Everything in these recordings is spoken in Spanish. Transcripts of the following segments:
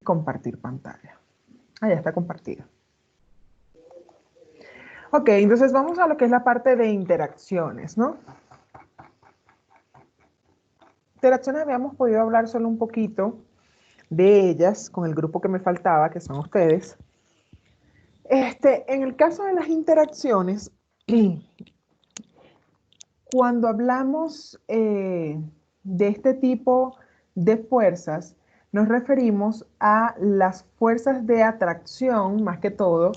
compartir pantalla. Ah, ya está compartida. Ok, entonces vamos a lo que es la parte de interacciones, ¿no? Interacciones habíamos podido hablar solo un poquito de ellas con el grupo que me faltaba, que son ustedes. En el caso de las interacciones, cuando hablamos de este tipo de fuerzas, nos referimos a las fuerzas de atracción, más que todo,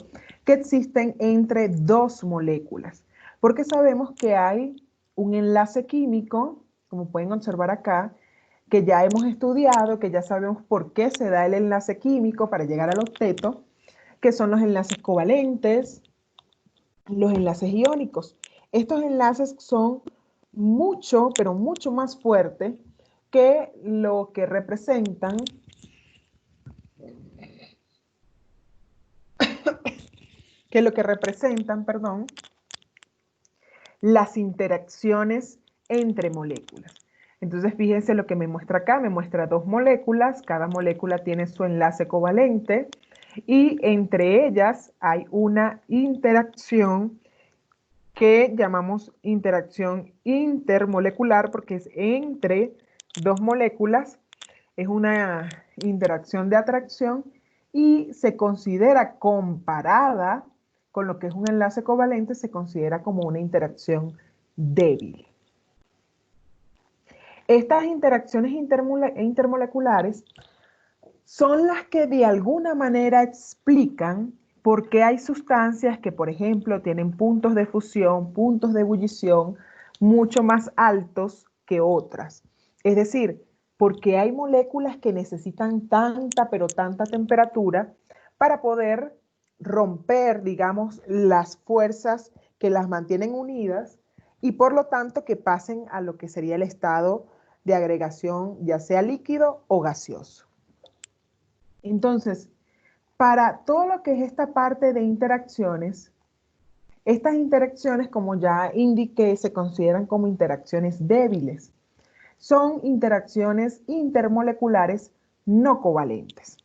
que existen entre dos moléculas. Porque sabemos que hay un enlace químico, como pueden observar acá, que ya hemos estudiado, que ya sabemos por qué se da el enlace químico para llegar al octeto, que son los enlaces covalentes, los enlaces iónicos. Estos enlaces son mucho, pero mucho más fuertes que lo que representan perdón, las interacciones entre moléculas. Entonces, fíjense lo que me muestra acá, me muestra dos moléculas, cada molécula tiene su enlace covalente y entre ellas hay una interacción que llamamos interacción intermolecular porque es entre dos moléculas, es una interacción de atracción y se considera comparada con lo que es un enlace covalente, se considera como una interacción débil. Estas interacciones intermoleculares son las que de alguna manera explican por qué hay sustancias que, por ejemplo, tienen puntos de fusión, puntos de ebullición mucho más altos que otras. Es decir, porque hay moléculas que necesitan tanta, pero tanta temperatura para poder romper, digamos, las fuerzas que las mantienen unidas y por lo tanto que pasen a lo que sería el estado de agregación, ya sea líquido o gaseoso. Entonces, para todo lo que es esta parte de interacciones, estas interacciones, como ya indiqué, se consideran como interacciones débiles. Son interacciones intermoleculares no covalentes.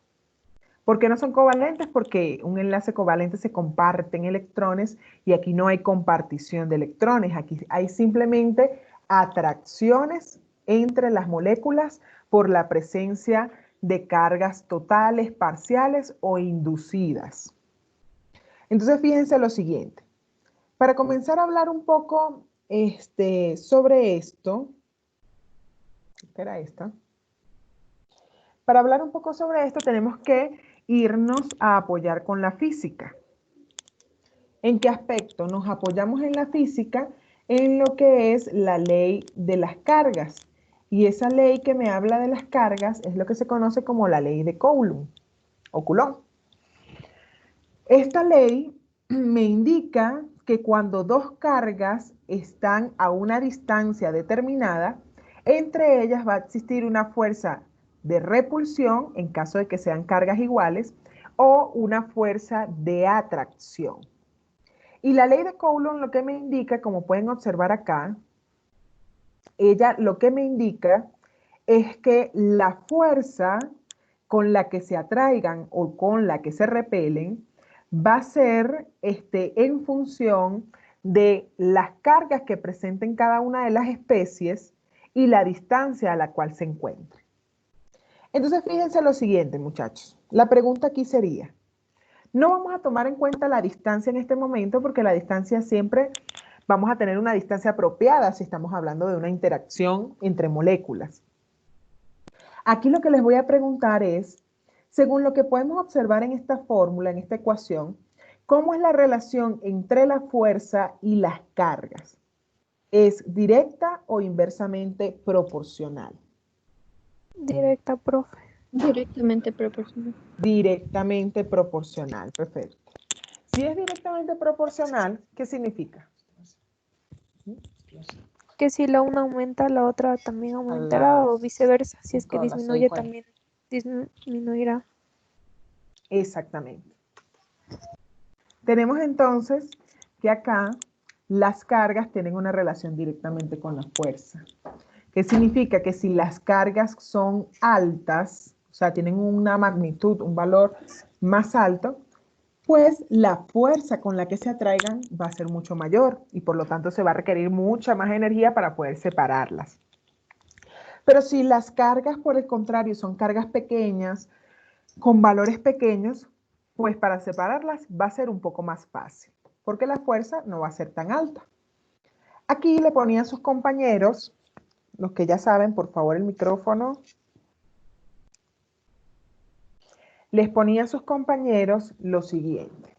¿Por qué no son covalentes? Porque un enlace covalente se comparten electrones y aquí no hay compartición de electrones. Aquí hay simplemente atracciones entre las moléculas por la presencia de cargas totales, parciales o inducidas. Entonces, fíjense lo siguiente. Para comenzar a hablar un poco sobre esto, espera esta. Para hablar un poco sobre esto tenemos que irnos a apoyar con la física. ¿En qué aspecto? Nos apoyamos en la física en lo que es la ley de las cargas. Y esa ley que me habla de las cargas es lo que se conoce como la ley de Coulomb o Coulomb. Esta ley me indica que cuando dos cargas están a una distancia determinada, entre ellas va a existir una fuerza de repulsión en caso de que sean cargas iguales o una fuerza de atracción. Y la ley de Coulomb lo que me indica, como pueden observar acá, ella lo que me indica es que la fuerza con la que se atraigan o con la que se repelen va a ser en función de las cargas que presenten cada una de las especies y la distancia a la cual se encuentre. Entonces, fíjense lo siguiente, muchachos. La pregunta aquí sería, no vamos a tomar en cuenta la distancia en este momento porque la distancia siempre vamos a tener una distancia apropiada si estamos hablando de una interacción entre moléculas. Aquí lo que les voy a preguntar es, según lo que podemos observar en esta fórmula, en esta ecuación, ¿cómo es la relación entre la fuerza y las cargas? ¿Es directa o inversamente proporcional? Directa, profe. Directamente proporcional. Directamente proporcional, perfecto. Si es directamente proporcional, ¿qué significa? Que si la una aumenta, la otra también aumentará o viceversa. Si es que disminuye, también disminuirá. Exactamente. Tenemos entonces que acá las cargas tienen una relación directamente con la fuerza. ¿Qué significa? Que si las cargas son altas, o sea, tienen una magnitud, un valor más alto, pues la fuerza con la que se atraigan va a ser mucho mayor y por lo tanto se va a requerir mucha más energía para poder separarlas. Pero si las cargas, por el contrario, son cargas pequeñas, con valores pequeños, pues para separarlas va a ser un poco más fácil, porque la fuerza no va a ser tan alta. Aquí le ponían sus compañeros, los que ya saben, por favor el micrófono. Les ponía a sus compañeros lo siguiente.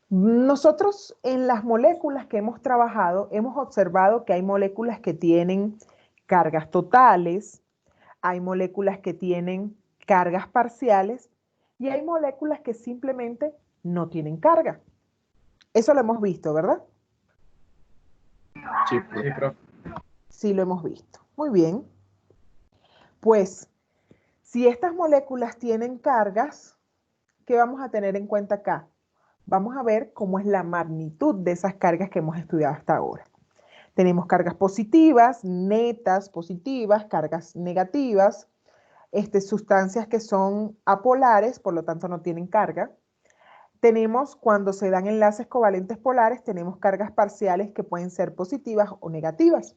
Nosotros en las moléculas que hemos trabajado, hemos observado que hay moléculas que tienen cargas totales, hay moléculas que tienen cargas parciales y hay moléculas que simplemente no tienen carga. Eso lo hemos visto, ¿verdad? Sí, profe. Sí, lo hemos visto. Muy bien. Pues, si estas moléculas tienen cargas, ¿qué vamos a tener en cuenta acá? Vamos a ver cómo es la magnitud de esas cargas que hemos estudiado hasta ahora. Tenemos cargas positivas, netas positivas, cargas negativas, sustancias que son apolares, por lo tanto no tienen carga. Tenemos, cuando se dan enlaces covalentes polares, tenemos cargas parciales que pueden ser positivas o negativas.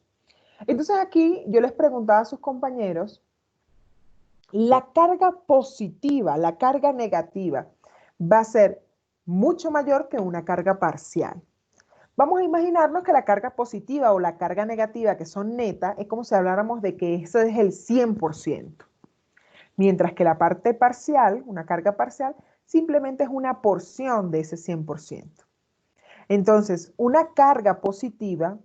Entonces aquí yo les preguntaba a sus compañeros, la carga positiva, la carga negativa, va a ser mucho mayor que una carga parcial. Vamos a imaginarnos que la carga positiva o la carga negativa, que son netas, es como si habláramos de que eso es el 100%. Mientras que la parte parcial, una carga parcial, simplemente es una porción de ese 100%. Entonces, una carga positiva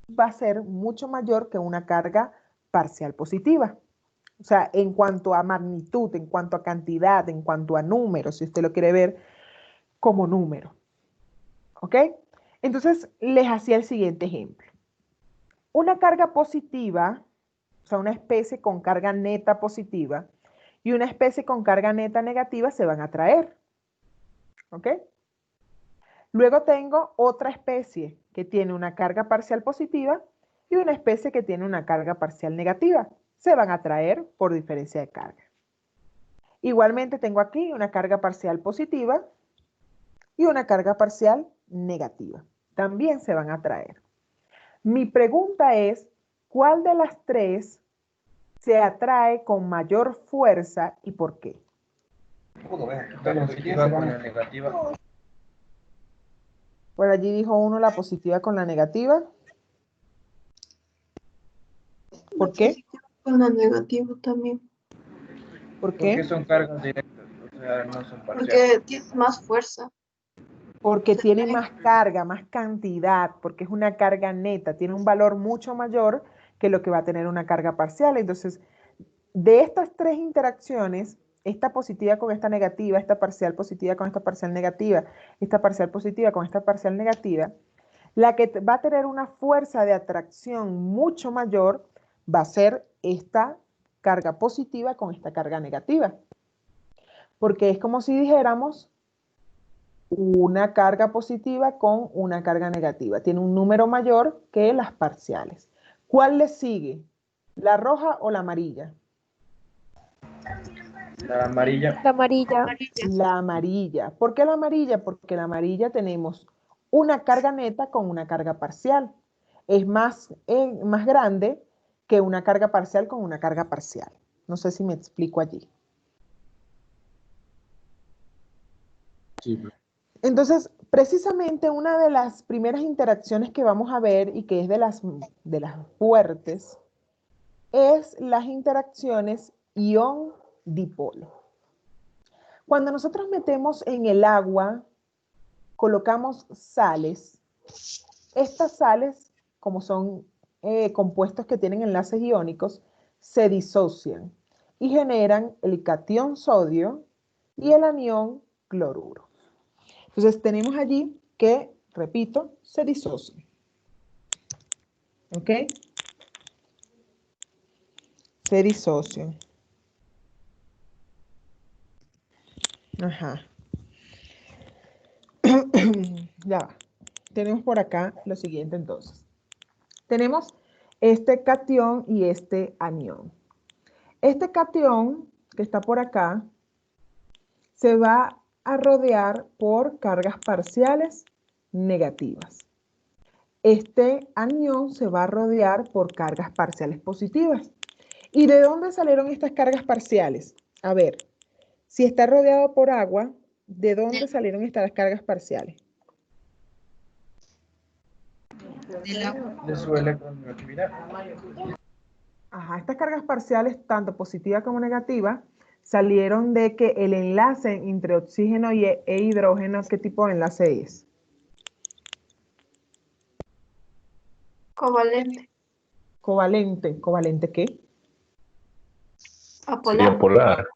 va a ser mucho mayor que una carga parcial positiva. O sea, en cuanto a magnitud, en cuanto a cantidad, en cuanto a número, si usted lo quiere ver como número. ¿Ok? Entonces, les hacía el siguiente ejemplo. Una carga positiva, o sea, una especie con carga neta positiva, y una especie con carga neta negativa se van a atraer. ¿Ok? Luego tengo otra especie que tiene una carga parcial positiva y una especie que tiene una carga parcial negativa. Se van a atraer por diferencia de carga. Igualmente tengo aquí una carga parcial positiva y una carga parcial negativa. También se van a atraer. Mi pregunta es, ¿cuál de las tres se atrae con mayor fuerza y por qué? La positiva con la negativa. Por allí dijo uno la positiva con la negativa. ¿Por qué? Con la negativa también. ¿Por Porque qué? son cargas directas, o sea, no son parciales. Porque tiene más fuerza. Porque tiene más carga, más cantidad, porque es una carga neta, tiene un valor mucho mayor que lo que va a tener una carga parcial. Entonces, de estas tres interacciones, esta positiva con esta negativa, esta parcial positiva con esta parcial negativa, esta parcial positiva con esta parcial negativa, la que va a tener una fuerza de atracción mucho mayor va a ser esta carga positiva con esta carga negativa. Porque es como si dijéramos una carga positiva con una carga negativa. Tiene un número mayor que las parciales. ¿Cuál le sigue? ¿La roja o la amarilla? La amarilla. La amarilla. La amarilla. ¿Por qué la amarilla? Porque la amarilla tenemos una carga neta con una carga parcial. Es más grande que una carga parcial con una carga parcial. No sé si me explico allí. Sí. Entonces, precisamente una de las primeras interacciones que vamos a ver y que es de las fuertes es las interacciones ion-dipolo. Cuando nosotros metemos en el agua, colocamos sales. Estas sales, como son compuestos que tienen enlaces iónicos, se disocian y generan el catión sodio y el anión cloruro. Entonces tenemos allí que, repito, se disocian. ¿Ok? Se disocian. Ajá. Ya va. Tenemos por acá lo siguiente entonces. Tenemos este catión y este anión. Este catión que está por acá se va a rodear por cargas parciales negativas. Este anión se va a rodear por cargas parciales positivas. ¿Y de dónde salieron estas cargas parciales? A ver, si está rodeado por agua, ¿de dónde salieron estas cargas parciales? De su electronegatividad. Ajá, estas cargas parciales, tanto positivas como negativas, salieron de que el enlace entre oxígeno e hidrógeno, ¿qué tipo de enlace es? Covalente. Covalente. ¿Covalente qué? Apolar. Sería polar.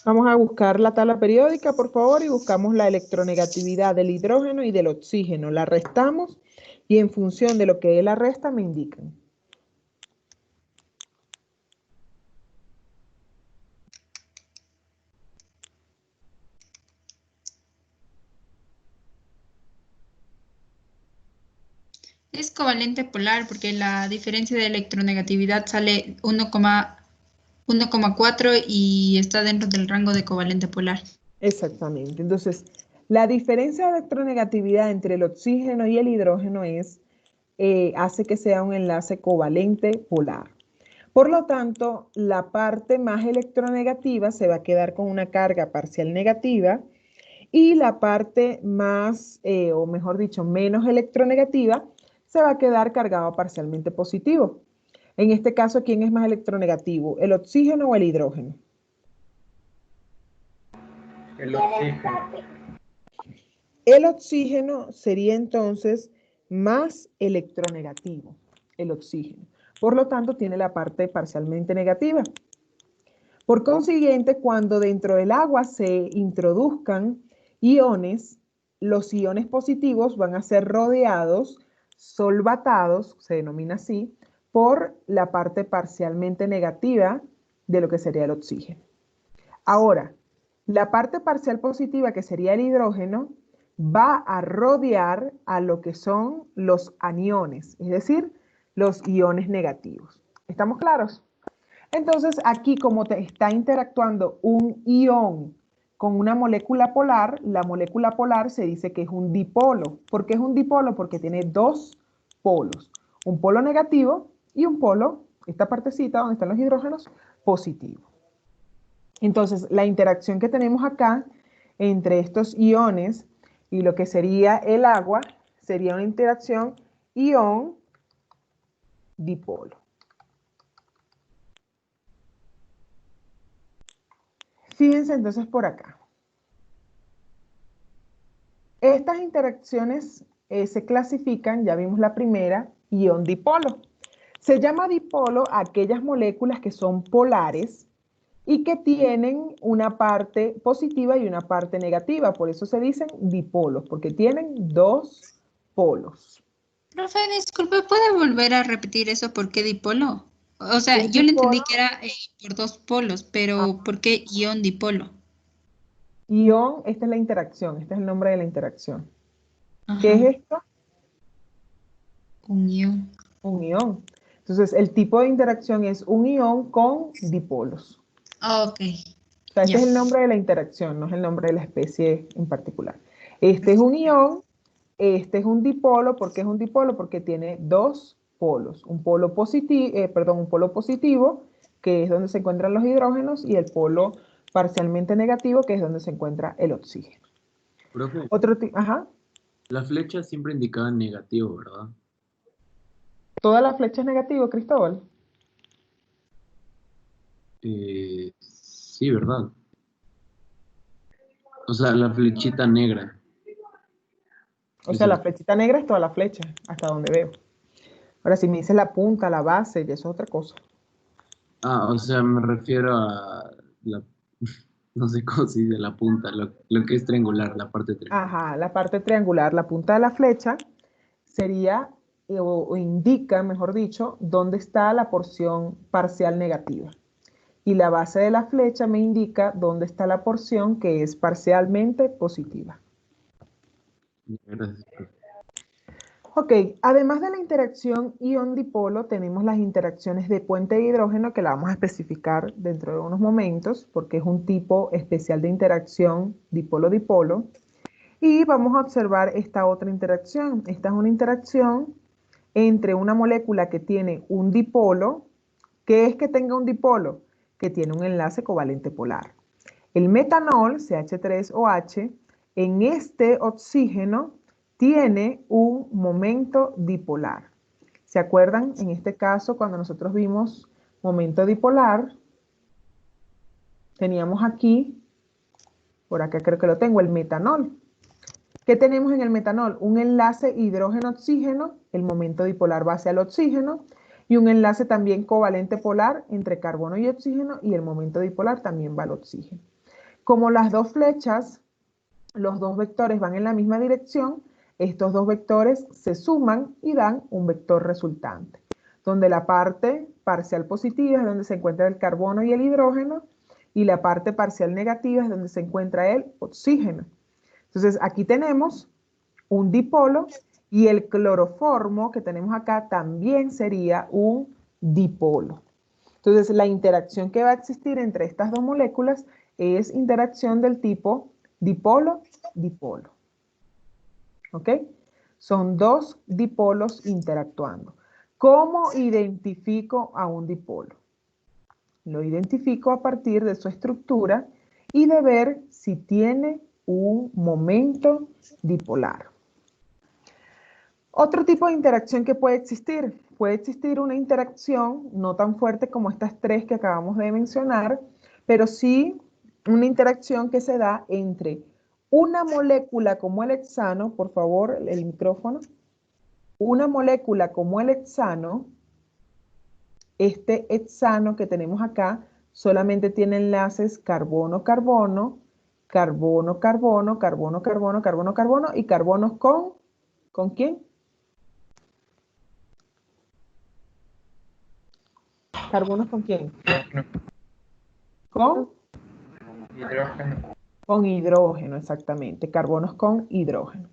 Vamos a buscar la tabla periódica, por favor, y buscamos la electronegatividad del hidrógeno y del oxígeno. La restamos y en función de lo que él la resta me indican. Es covalente polar porque la diferencia de electronegatividad sale 1,4 y está dentro del rango de covalente polar. Exactamente. Entonces, la diferencia de electronegatividad entre el oxígeno y el hidrógeno hace que sea un enlace covalente polar. Por lo tanto, la parte más electronegativa se va a quedar con una carga parcial negativa y la parte más, o mejor dicho, menos electronegativa, se va a quedar cargado parcialmente positivo. En este caso, ¿quién es más electronegativo? ¿El oxígeno o el hidrógeno? El oxígeno. El oxígeno sería entonces más electronegativo, el oxígeno. Por lo tanto, tiene la parte parcialmente negativa. Por consiguiente, cuando dentro del agua se introduzcan iones, los iones positivos van a ser rodeados, solvatados, se denomina así, por la parte parcialmente negativa de lo que sería el oxígeno. Ahora, la parte parcial positiva, que sería el hidrógeno, va a rodear a lo que son los aniones, es decir, los iones negativos. ¿Estamos claros? Entonces, aquí como te está interactuando un ion con una molécula polar, la molécula polar se dice que es un dipolo. ¿Por qué es un dipolo? Porque tiene dos polos, un polo negativo y un polo, esta partecita donde están los hidrógenos, positivo. Entonces, la interacción que tenemos acá entre estos iones y lo que sería el agua sería una interacción ion-dipolo. Fíjense entonces por acá. Estas interacciones se clasifican, ya vimos la primera, ion-dipolo. Se llama dipolo a aquellas moléculas que son polares y que tienen una parte positiva y una parte negativa. Por eso se dicen dipolos, porque tienen dos polos. Profe, disculpe, ¿puede volver a repetir eso? ¿Por qué dipolo? O sea, Es yo le entendí dipolo. que era por dos polos, pero ¿por qué ion dipolo? Ion, esta es la interacción, este es el nombre de la interacción. ¿Qué Ajá, es esto? un ion. Un ion. Entonces, el tipo de interacción es un ion con dipolos. Ok, O sea, este ya. es el nombre de la interacción, no es el nombre de la especie en particular. Este es un ion, este es un dipolo. ¿Por qué es un dipolo? Porque tiene dos polos. Un polo positivo, que es donde se encuentran los hidrógenos, y el polo parcialmente negativo, que es donde se encuentra el oxígeno. Profe, Otro tipo, ajá. la flecha siempre indicaba negativo, ¿verdad? ¿Todas las flechas negativas, Cristóbal? Sí, ¿verdad? O sea, la flechita negra. O sea, Esa- la flechita negra es toda la flecha, hasta donde veo. Ahora, si me dices la punta, la base, ya eso es otra cosa. o sea, me refiero a la, no sé cómo se dice, la punta, lo que es triangular, la parte triangular. Ajá, la parte triangular, la punta de la flecha sería, o indica, mejor dicho, dónde está la porción parcial negativa. Y la base de la flecha me indica dónde está la porción que es parcialmente positiva. Gracias, profe. Ok, además de la interacción ion-dipolo, tenemos las interacciones de puente de hidrógeno, que la vamos a especificar dentro de unos momentos, porque es un tipo especial de interacción dipolo-dipolo. Y vamos a observar esta otra interacción. Esta es una interacción entre una molécula que tiene un dipolo. ¿Qué es que tenga un dipolo? Que tiene un enlace covalente polar. El metanol, CH3OH, en este oxígeno tiene un momento dipolar. ¿Se acuerdan? En este caso, cuando nosotros vimos momento dipolar, teníamos aquí, por acá creo que lo tengo, el metanol. ¿Qué tenemos en el metanol? Un enlace hidrógeno-oxígeno, el momento dipolar va hacia el oxígeno, y un enlace también covalente polar entre carbono y oxígeno, y el momento dipolar también va al oxígeno. Como las dos flechas, los dos vectores van en la misma dirección, estos dos vectores se suman y dan un vector resultante, donde la parte parcial positiva es donde se encuentra el carbono y el hidrógeno, y la parte parcial negativa es donde se encuentra el oxígeno. Entonces aquí tenemos un dipolo, y el cloroformo que tenemos acá también sería un dipolo. Entonces la interacción que va a existir entre estas dos moléculas es interacción del tipo dipolo-dipolo. ¿Ok? Son dos dipolos interactuando. ¿Cómo identifico a un dipolo? Lo identifico a partir de su estructura y de ver si tiene un momento dipolar. Otro tipo de interacción que puede existir una interacción no tan fuerte como estas tres que acabamos de mencionar, pero sí una interacción que se da entre una molécula como el hexano, por favor, el micrófono, una molécula como el hexano, este hexano que tenemos acá solamente tiene enlaces carbono-carbono, carbono-carbono, carbono-carbono, carbono-carbono y carbonos ¿con quién? ¿Carbonos con quién? ¿Con? Hidrógeno. Con hidrógeno, exactamente. Carbonos con hidrógeno.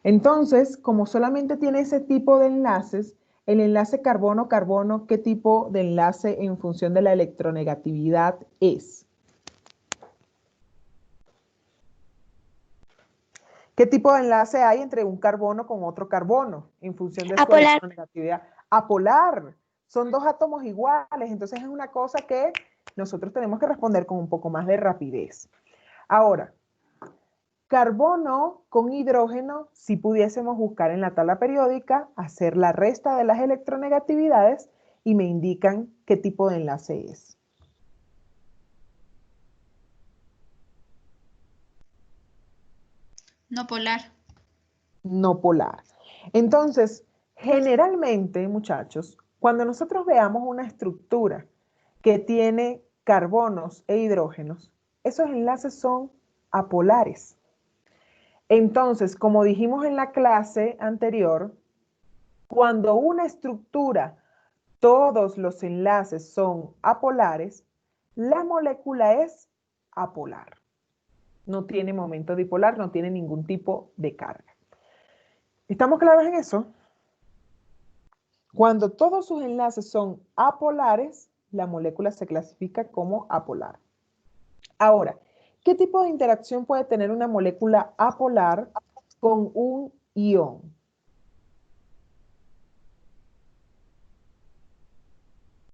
Entonces, como solamente tiene ese tipo de enlaces, el enlace carbono-carbono, ¿qué tipo de enlace en función de la electronegatividad es? ¿Qué tipo de enlace hay entre un carbono con otro carbono en función de su Apolar. electronegatividad? Apolar. Son dos átomos iguales, entonces es una cosa que nosotros tenemos que responder con un poco más de rapidez. Ahora, carbono con hidrógeno, si pudiésemos buscar en la tabla periódica, hacer la resta de las electronegatividades y me indican qué tipo de enlace es. No polar. No polar. Entonces, generalmente, muchachos, cuando nosotros veamos una estructura que tiene carbonos e hidrógenos, esos enlaces son apolares. Entonces, como dijimos en la clase anterior, cuando una estructura, todos los enlaces son apolares, la molécula es apolar. No tiene momento dipolar, no tiene ningún tipo de carga. ¿Estamos claros en eso? Cuando todos sus enlaces son apolares, la molécula se clasifica como apolar. Ahora, ¿qué tipo de interacción puede tener una molécula apolar con un ion?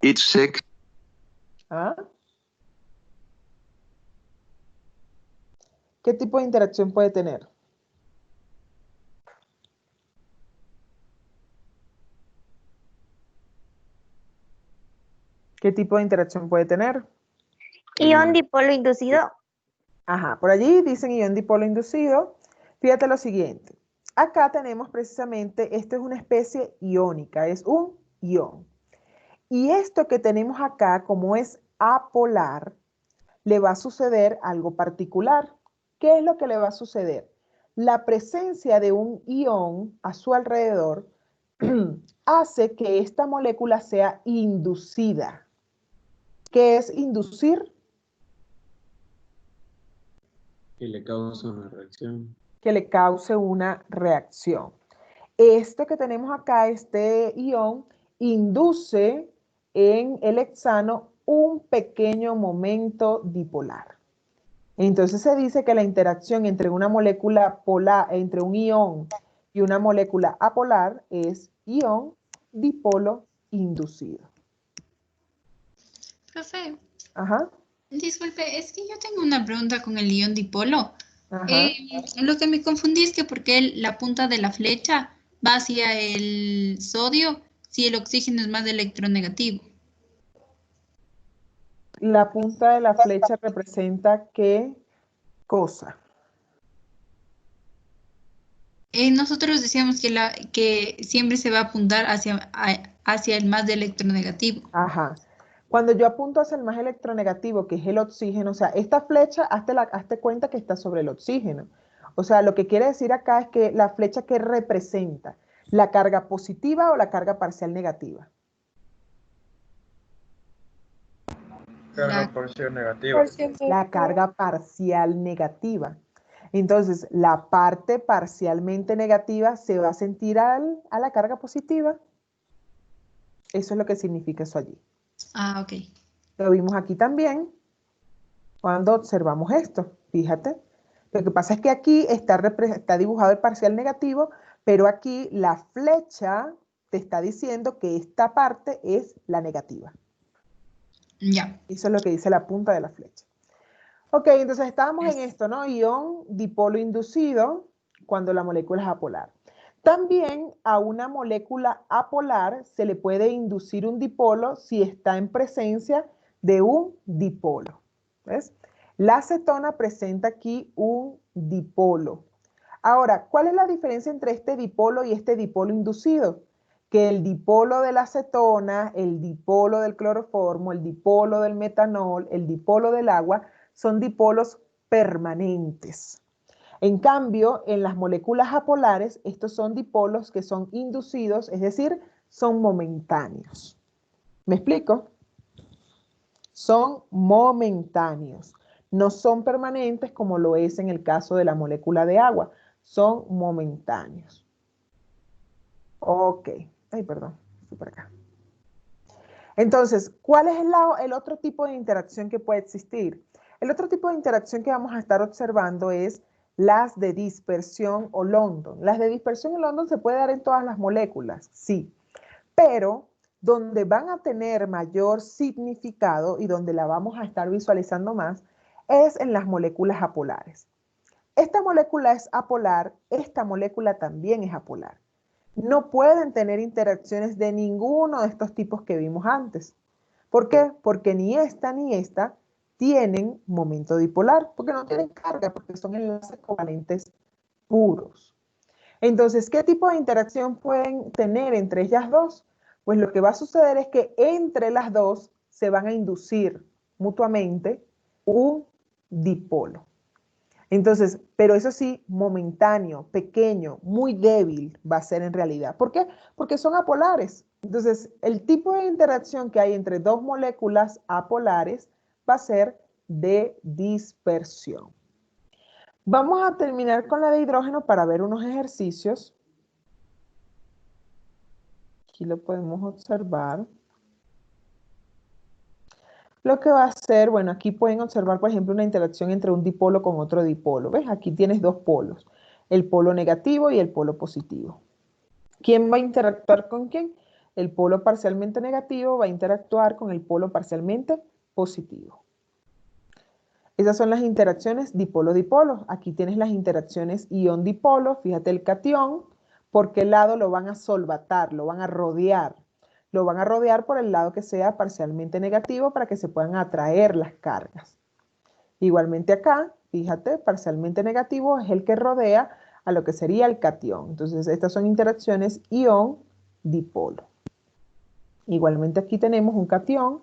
It's sick. ¿Ah? ¿Qué tipo de interacción puede tener? ¿Qué tipo de interacción puede tener? Ion dipolo inducido. Ajá, por allí dicen ion dipolo inducido. Fíjate lo siguiente. Acá tenemos precisamente, esto es una especie iónica, es un ion. Y esto que tenemos acá, como es apolar, le va a suceder algo particular. ¿Qué es lo que le va a suceder? La presencia de un ion a su alrededor hace que esta molécula sea inducida. ¿Qué es inducir? Que le causa una reacción. Que le cause una reacción. esto que tenemos acá, este ion, induce en el hexano un pequeño momento dipolar. Entonces se dice que la interacción entre una molécula polar, entre un ion y una molécula apolar es ion dipolo inducido. Profe, Ajá, disculpe, es que yo tengo una pregunta con el ion dipolo. ajá. Lo que me confundí es que porque la punta de la flecha va hacia el sodio si el oxígeno es más electronegativo. La punta de la flecha representa qué cosa. Nosotros decíamos que siempre se va a apuntar hacia el más electronegativo. Ajá. Cuando yo apunto hacia el más electronegativo, que es el oxígeno, o sea, esta flecha, hazte cuenta que está sobre el oxígeno. O sea, lo que quiere decir acá es que la flecha que representa la carga positiva o la carga parcial negativa. Carga parcial negativa. La carga parcial negativa. Entonces, la parte parcialmente negativa se va a sentir a la carga positiva. Eso es lo que significa eso allí. Ah, ok. Lo vimos aquí también cuando observamos esto. Fíjate. Lo que pasa es que aquí está dibujado el parcial negativo, pero aquí la flecha te está diciendo que esta parte es la negativa. Ya. Eso es lo que dice la punta de la flecha. Ok, entonces estábamos en esto, ¿no? Ion dipolo inducido cuando la molécula es apolar. También a una molécula apolar se le puede inducir un dipolo si está en presencia de un dipolo. ¿Ves? La acetona presenta aquí un dipolo. Ahora, ¿cuál es la diferencia entre este dipolo y este dipolo inducido? Que el dipolo de la acetona, el dipolo del cloroformo, el dipolo del metanol, el dipolo del agua, son dipolos permanentes. En cambio, en las moléculas apolares, estos son dipolos que son inducidos, es decir, son momentáneos. ¿Me explico? Son momentáneos. No son permanentes como lo es en el caso de la molécula de agua. Son momentáneos. Ok. Ay, perdón. Estoy por acá. Entonces, ¿cuál es el otro tipo de interacción que puede existir? El otro tipo de interacción que vamos a estar observando es las de dispersión o London. Las de dispersión o London se puede dar en todas las moléculas, sí, pero donde van a tener mayor significado y donde la vamos a estar visualizando más es en las moléculas apolares. Esta molécula es apolar, esta molécula también es apolar. No pueden tener interacciones de ninguno de estos tipos que vimos antes. ¿Por qué? Porque ni esta tienen momento dipolar, porque no tienen carga, porque son enlaces covalentes puros. Entonces, ¿qué tipo de interacción pueden tener entre ellas dos? Pues lo que va a suceder es que entre las dos se van a inducir mutuamente un dipolo. Entonces, pero eso sí, momentáneo, pequeño, muy débil va a ser en realidad. ¿Por qué? Porque son apolares. Entonces, el tipo de interacción que hay entre dos moléculas apolares va a ser de dispersión. Vamos a terminar con la de hidrógeno para ver unos ejercicios. Aquí lo podemos observar. Lo que va a hacer, bueno, aquí pueden observar, por ejemplo, una interacción entre un dipolo con otro dipolo. ¿Ves? Aquí tienes dos polos, el polo negativo y el polo positivo. ¿Quién va a interactuar con quién? El polo parcialmente negativo va a interactuar con el polo parcialmente positivo. Esas son las interacciones dipolo-dipolo. Aquí tienes las interacciones ion-dipolo. Fíjate el catión, por qué lado lo van a solvatar, lo van a rodear. Lo van a rodear por el lado que sea parcialmente negativo para que se puedan atraer las cargas. Igualmente acá, fíjate, parcialmente negativo es el que rodea a lo que sería el catión. Entonces, estas son interacciones ion-dipolo. Igualmente aquí tenemos un catión.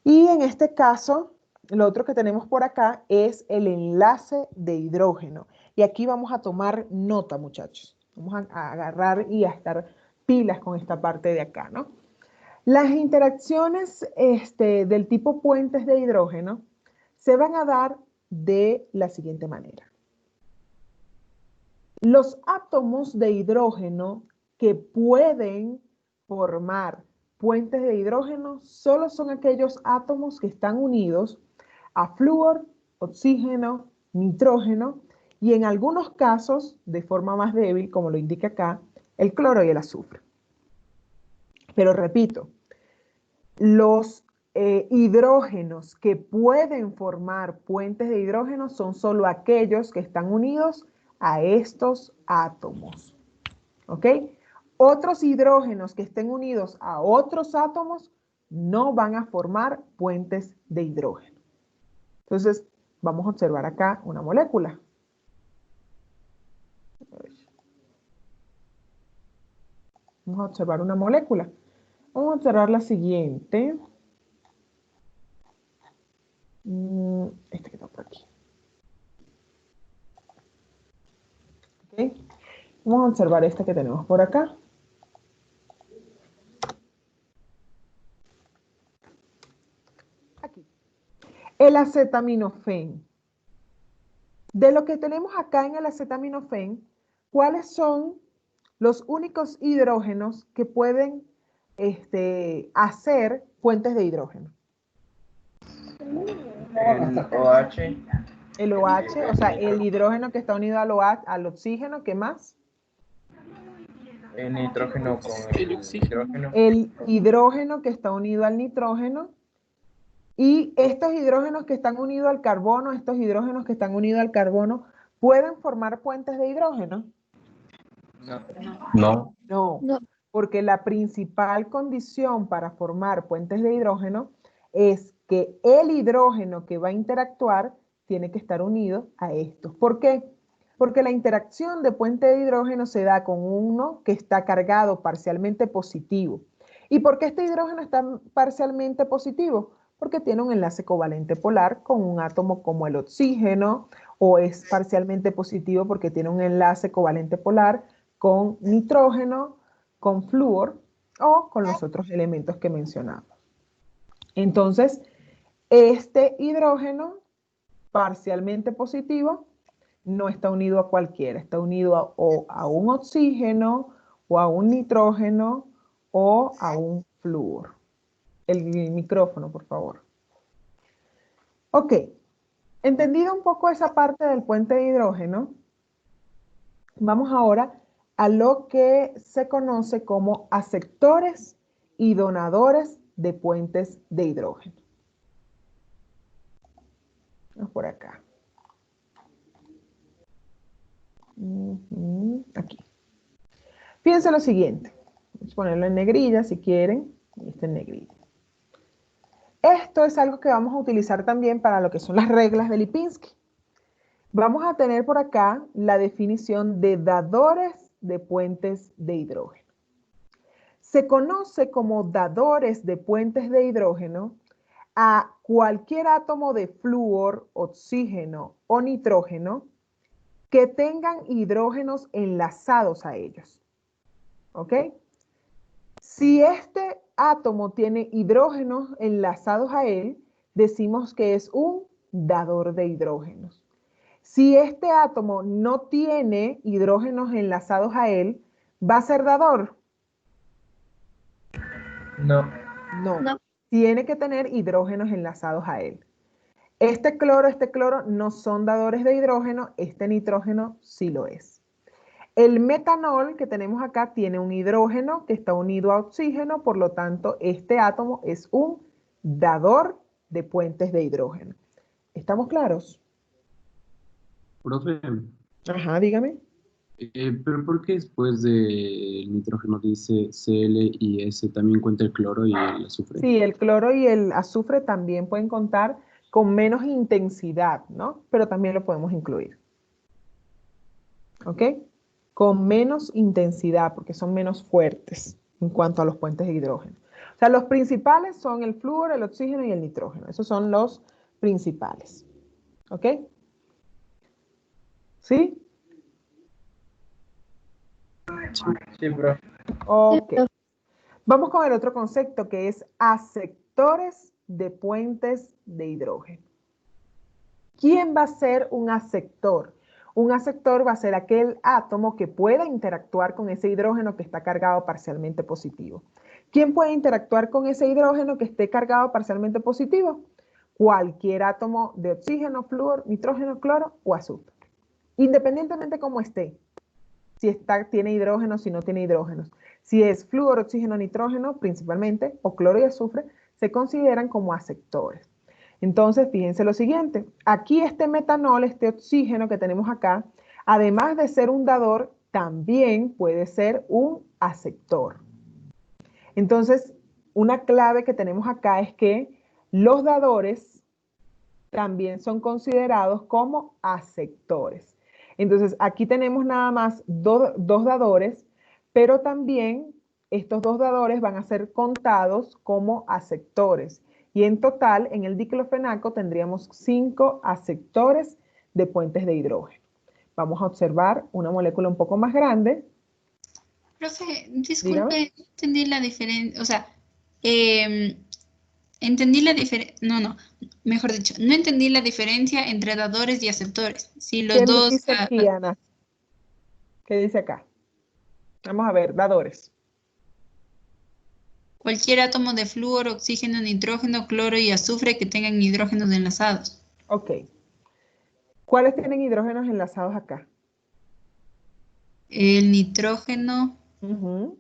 Y en este caso, lo otro que tenemos por acá es el enlace de hidrógeno. Y aquí vamos a tomar nota, muchachos. Vamos a agarrar y a estar pilas con esta parte de acá, ¿no? Las interacciones del tipo puentes de hidrógeno se van a dar de la siguiente manera. Los átomos de hidrógeno que pueden formar puentes de hidrógeno solo son aquellos átomos que están unidos a flúor, oxígeno, nitrógeno y en algunos casos, de forma más débil, como lo indica acá, el cloro y el azufre. Pero repito, los hidrógenos que pueden formar puentes de hidrógeno son solo aquellos que están unidos a estos átomos. ¿Ok? Otros hidrógenos que estén unidos a otros átomos no van a formar puentes de hidrógeno. Entonces, vamos a observar acá una molécula. Vamos a observar una molécula. Vamos a observar la siguiente. Este que está por aquí. ¿Okay? Vamos a observar esta que tenemos por acá. Aquí. El acetaminofén. De lo que tenemos acá en el acetaminofén, ¿cuáles son los únicos hidrógenos que pueden hacer puentes de hidrógeno? El OH. El OH, o sea, el hidrógeno que está unido al oxígeno, ¿qué más? El nitrógeno con el hidrógeno. El hidrógeno que está unido al nitrógeno. Y estos hidrógenos que están unidos al carbono, ¿pueden formar puentes de hidrógeno? No. No, No. porque la principal condición para formar puentes de hidrógeno es que el hidrógeno que va a interactuar tiene que estar unido a estos. ¿Por qué? Porque la interacción de puente de hidrógeno se da con uno que está cargado parcialmente positivo. ¿Y por qué este hidrógeno está parcialmente positivo? Porque tiene un enlace covalente polar con un átomo como el oxígeno, o es parcialmente positivo porque tiene un enlace covalente polar con nitrógeno, con flúor o con los otros elementos que mencionamos. Entonces, este hidrógeno parcialmente positivo no está unido a cualquiera, está unido a un oxígeno o a un nitrógeno o a un flúor. El micrófono, por favor. Ok, entendido un poco esa parte del puente de hidrógeno, vamos ahora a lo que se conoce como aceptores y donadores de puentes de hidrógeno. Vamos por acá. Aquí. Fíjense lo siguiente. Vamos a ponerlo en negrilla si quieren. Y este en negrilla. Esto es algo que vamos a utilizar también para lo que son las reglas de Lipinski. Vamos a tener por acá la definición de dadores de puentes de hidrógeno. Se conoce como dadores de puentes de hidrógeno a cualquier átomo de flúor, oxígeno o nitrógeno que tengan hidrógenos enlazados a ellos. ¿Ok? Si este átomo tiene hidrógenos enlazados a él, decimos que es un dador de hidrógenos. Si este átomo no tiene hidrógenos enlazados a él, ¿va a ser dador? No. No. Tiene que tener hidrógenos enlazados a él. Este cloro no son dadores de hidrógeno, este nitrógeno sí lo es. El metanol que tenemos acá tiene un hidrógeno que está unido a oxígeno, por lo tanto, este átomo es un dador de puentes de hidrógeno. ¿Estamos claros? Profe, Ajá, dígame. pero ¿por qué después del nitrógeno dice Cl y S también cuenta el cloro y el azufre? Sí, el cloro y el azufre también pueden contar con menos intensidad, ¿no? Pero también lo podemos incluir. ¿Ok? Con menos intensidad, porque son menos fuertes en cuanto a los puentes de hidrógeno. O sea, los principales son el flúor, el oxígeno y el nitrógeno. Esos son los principales. ¿Ok? ¿Sí? Sí, bro. Ok. Vamos con el otro concepto que es aceptores de puentes de hidrógeno. ¿Quién va a ser un aceptor? Un aceptor va a ser aquel átomo que pueda interactuar con ese hidrógeno que está cargado parcialmente positivo. ¿Quién puede interactuar con ese hidrógeno que esté cargado parcialmente positivo? Cualquier átomo de oxígeno, flúor, nitrógeno, cloro o azufre. Independientemente cómo esté. Si tiene hidrógenos, si no tiene hidrógenos. Si es flúor, oxígeno, nitrógeno, principalmente, o cloro y azufre, se consideran como aceptores. Entonces, fíjense lo siguiente. Aquí este metanol, este oxígeno que tenemos acá, además de ser un dador, también puede ser un aceptor. Entonces, una clave que tenemos acá es que los dadores también son considerados como aceptores. Entonces, aquí tenemos nada más dos dadores, pero también estos dos dadores van a ser contados como aceptores. Y en total, en el diclofenaco tendríamos 5 aceptores de puentes de hidrógeno. Vamos a observar una molécula un poco más grande. Profe, Dígame. disculpe, no entendí la diferencia, o sea, entendí la diferencia, mejor dicho, no entendí la diferencia entre dadores y aceptores. Si los ¿Qué dos, dice aquí, Ana? ¿Qué dice acá? Vamos a ver, dadores. cualquier átomo de flúor, oxígeno, nitrógeno, cloro y azufre que tengan hidrógenos enlazados. Ok. ¿Cuáles tienen hidrógenos enlazados acá? El nitrógeno Ujú.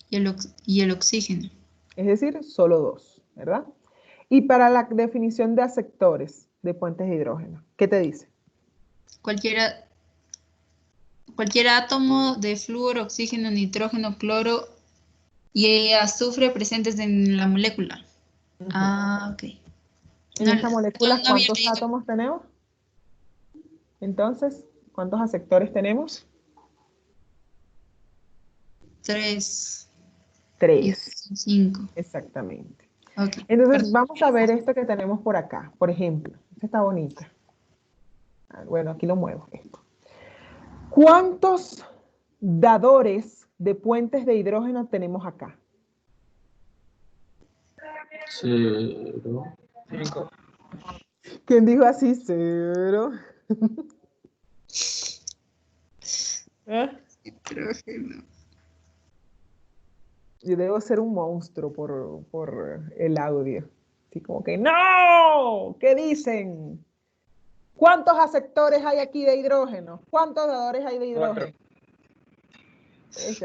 y el oxígeno. Es decir, solo 2, ¿verdad? Y para la definición de aceptores de puentes de hidrógeno, ¿qué te dice? Cualquier átomo de flúor, oxígeno, nitrógeno, cloro y azufre presentes en la molécula. Ujú. Ah, ok. En esta molécula, no había ¿cuántos leído. átomos tenemos? Entonces, ¿cuántos aceptores tenemos? 3 y 3. 5. Exactamente. Ok. Entonces, vamos a ver esto que tenemos por acá. Por ejemplo, esta está bonita. Bueno, aquí lo muevo. Esto. ¿Cuántos dadores de puentes de hidrógeno tenemos acá? 0. 5. ¿Quién dijo así? 0. ¿Eh? Nitrógeno. Yo debo ser un monstruo por el audio. Así como que, ¡no! ¿Qué dicen? ¿Cuántos aceptores hay aquí de hidrógeno? ¿Cuántos dadores hay de hidrógeno?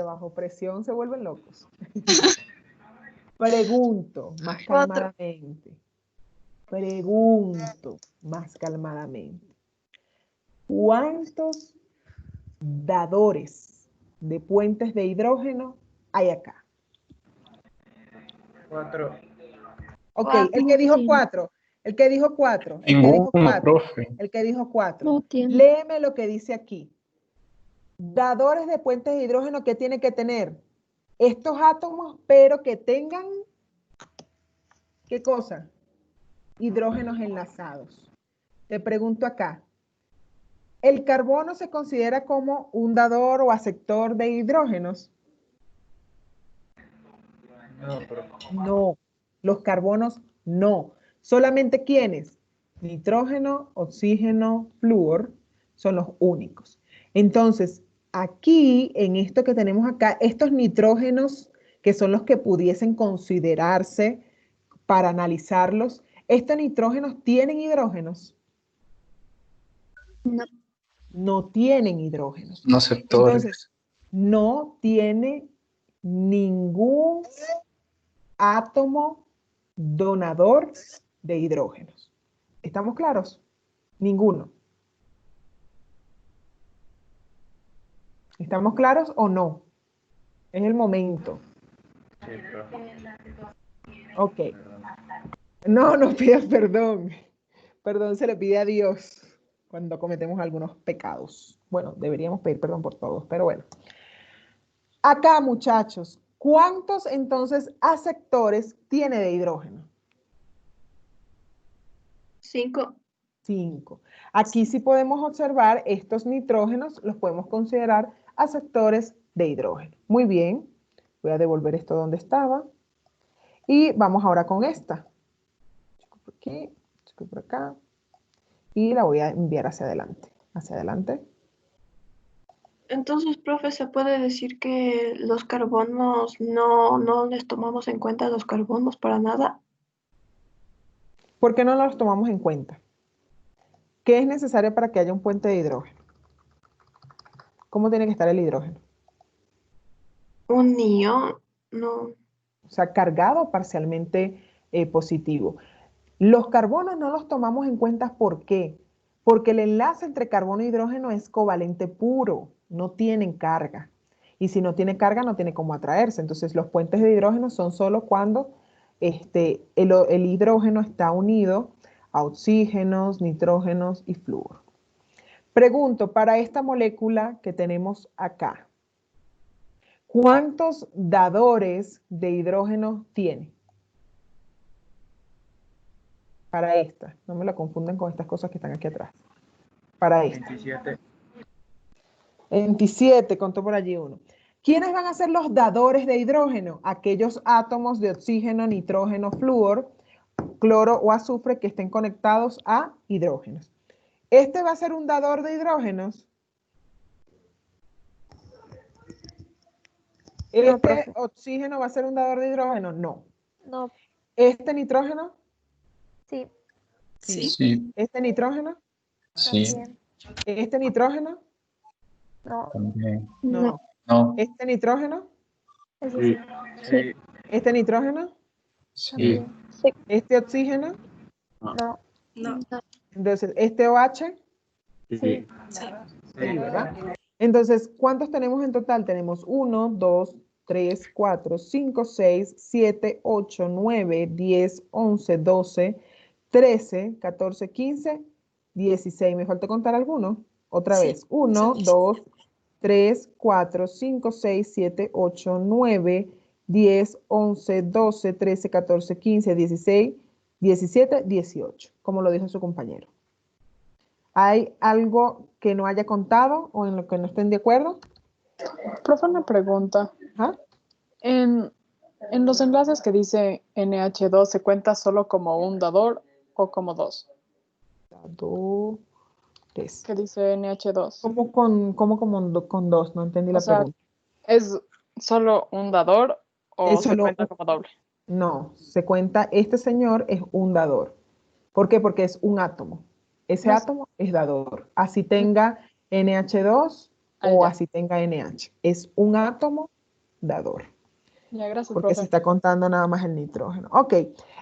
Bajo presión se vuelven locos. Pregunto más calmadamente. Pregunto más calmadamente. ¿Cuántos dadores de puentes de hidrógeno hay acá? 4. Ok, el que dijo 4. El que dijo 4. El que dijo 4. Profe. El que dijo 4. No tiene. Léeme lo que dice aquí. Dadores de puentes de hidrógeno, ¿qué tiene que tener? Estos átomos, pero que tengan, ¿qué cosa? Hidrógenos enlazados. Te pregunto acá, ¿el carbono se considera como un dador o aceptor de hidrógenos? No, pero No, los carbonos no. Solamente ¿quiénes? Nitrógeno, oxígeno, flúor son los únicos. Entonces, aquí, en esto que tenemos acá, estos nitrógenos, que son los que pudiesen considerarse para analizarlos, ¿estos nitrógenos tienen hidrógenos? No. No tienen hidrógenos. No aceptores. Entonces, no tiene ningún átomo donador de hidrógenos. ¿Estamos claros? Ninguno. ¿Estamos claros o no? Es el momento. sí, pero Ok. No, no pidas perdón. Perdón se le pide a Dios cuando cometemos algunos pecados. Bueno, deberíamos pedir perdón por todos, pero bueno. Acá, muchachos, ¿cuántos entonces aceptores tiene de hidrógeno? 5. 5. Aquí sí podemos observar estos nitrógenos, los podemos considerar aceptores de hidrógeno. Muy bien, voy a devolver esto donde estaba. Y vamos ahora con esta. Chico por aquí, chico por acá. Y la voy a enviar hacia adelante. Hacia adelante. Entonces, profe, ¿se puede decir que los carbonos no les tomamos en cuenta los carbonos para nada? ¿Por qué no los tomamos en cuenta? ¿Qué es necesario para que haya un puente de hidrógeno? ¿Cómo tiene que estar el hidrógeno? Un ion, no. O sea, cargado o parcialmente positivo. Los carbonos no los tomamos en cuenta, ¿por qué? Porque el enlace entre carbono e hidrógeno es covalente puro, no tienen carga. Y si no tiene carga, no tiene cómo atraerse. Entonces, los puentes de hidrógeno son solo cuando el hidrógeno está unido a oxígenos, nitrógenos y flúor. Pregunto, para esta molécula que tenemos acá, ¿cuántos dadores de hidrógeno tiene? Para esta, no me la confundan con estas cosas que están aquí atrás. Para esta. 27. 27, contó por allí uno. ¿Quiénes van a ser los dadores de hidrógeno? Aquellos átomos de oxígeno, nitrógeno, flúor, cloro o azufre que estén conectados a hidrógenos. ¿Este va a ser un dador de hidrógenos? ¿Este profe. oxígeno va a ser un dador de hidrógeno? No. No, ¿Este nitrógeno? sí, Sí, ¿Este nitrógeno? sí, también. ¿Este nitrógeno? No, también. No. No, ¿Este nitrógeno? eso sí, Sí. ¿Este nitrógeno? sí, también. ¿Este oxígeno? No, Entonces, ¿este OH? sí, Sí, ¿verdad? Entonces, ¿cuántos tenemos en total? Tenemos 1, 2, 3, 4, 5, 6, 7, 8, 9, 10, 11, 12, 13, 14, 15, 16. ¿Me falta contar alguno? Otra vez. 1, 2, 3, 4, 5, 6, 7, 8, 9, 10, 11, 12, 13, 14, 15, 16, 17, 18, como lo dijo su compañero. ¿Hay algo que no haya contado o en lo que no estén de acuerdo? Profe, una pregunta. ¿Ah? En los enlaces que dice NH2, ¿se cuenta solo como un dador o como dos? Dadores. Que dice NH2. ¿Cómo con dos? No entendí O la sea, pregunta. ¿es solo un dador o Es se solo cuenta como doble? No, se cuenta, este señor es un dador. ¿Por qué? Porque es un átomo. Ese No, átomo es dador. Así tenga NH2 o ya. así tenga NH. Es un átomo dador. Ya, gracias, Porque se profe. está contando nada más el nitrógeno. Ok,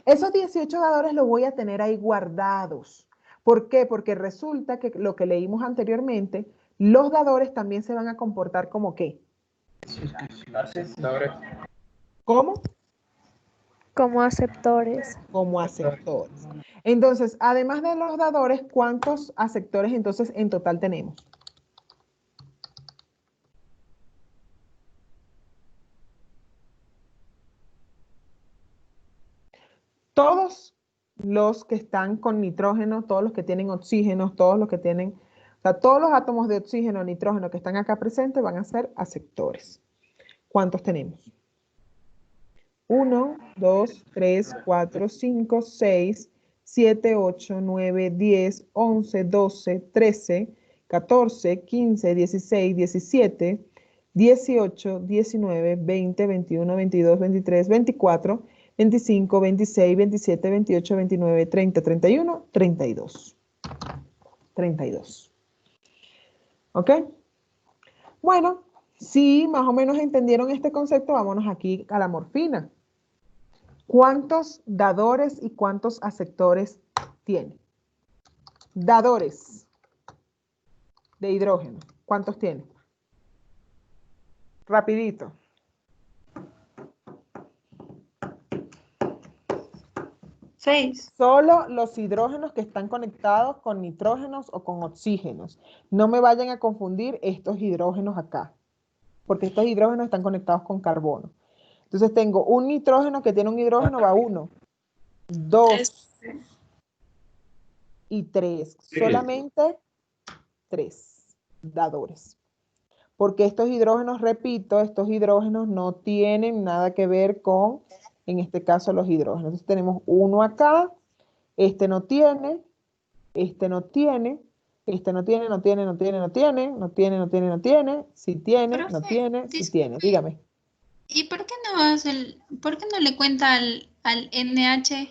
esos 18 dadores los voy a tener ahí guardados. ¿Por qué? Porque resulta que lo que leímos anteriormente, los dadores también se van a comportar como ¿qué? Aceptores. ¿Cómo? como aceptores. Como aceptores. Entonces, además de los dadores, ¿cuántos aceptores entonces en total tenemos? Todos los que están con nitrógeno, todos los que tienen oxígeno, todos los que tienen, o sea, todos los átomos de oxígeno, nitrógeno que están acá presentes van a ser aceptores. ¿Cuántos tenemos? 1, 2, 3, 4, 5, 6, 7, 8, 9, 10, 11, 12, 13, 14, 15, 16, 17, 18, 19, 20, 21, 22, 23, 24, 25, 26, 27, 28, 29, 30, 31, 32. 32. ¿Ok? Bueno, si más o menos entendieron este concepto, vámonos aquí a la morfina. ¿Cuántos dadores y cuántos aceptores tiene? Dadores de hidrógeno. ¿Cuántos tiene? Rapidito. Seis. Solo los hidrógenos que están conectados con nitrógenos o con oxígenos. No me vayan a confundir estos hidrógenos acá, porque estos hidrógenos están conectados con carbono. Entonces tengo un nitrógeno que tiene un hidrógeno, va 1, 2 y 3. Solamente 3 dadores. Porque estos hidrógenos, repito, estos hidrógenos no tienen nada que ver con, en este caso, los hidrógenos. Entonces tenemos uno acá, este no tiene, Este no tiene, no tiene, no tiene, no tiene, no tiene, no tiene, no tiene, sí tiene, no Profe, tiene, sí tiene. disculpe. Dígame. ¿Y por qué no le cuenta al NH?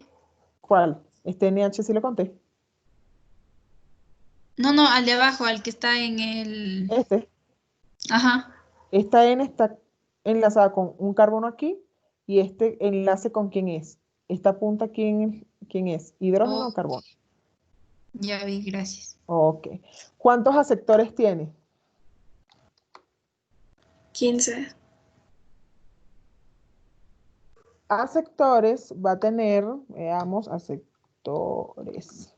¿Cuál? Este NH sí lo conté. No, no, al de abajo, al que está en el... Este. Ajá. Esta N está enlazada con un carbono aquí y este enlace con quién es. Esta punta, ¿quién es? ¿Hidrógeno o Oh, carbono? ya vi, gracias. Ok. ¿Cuántos aceptores tiene? 15. Aceptores va a tener, veamos, aceptores.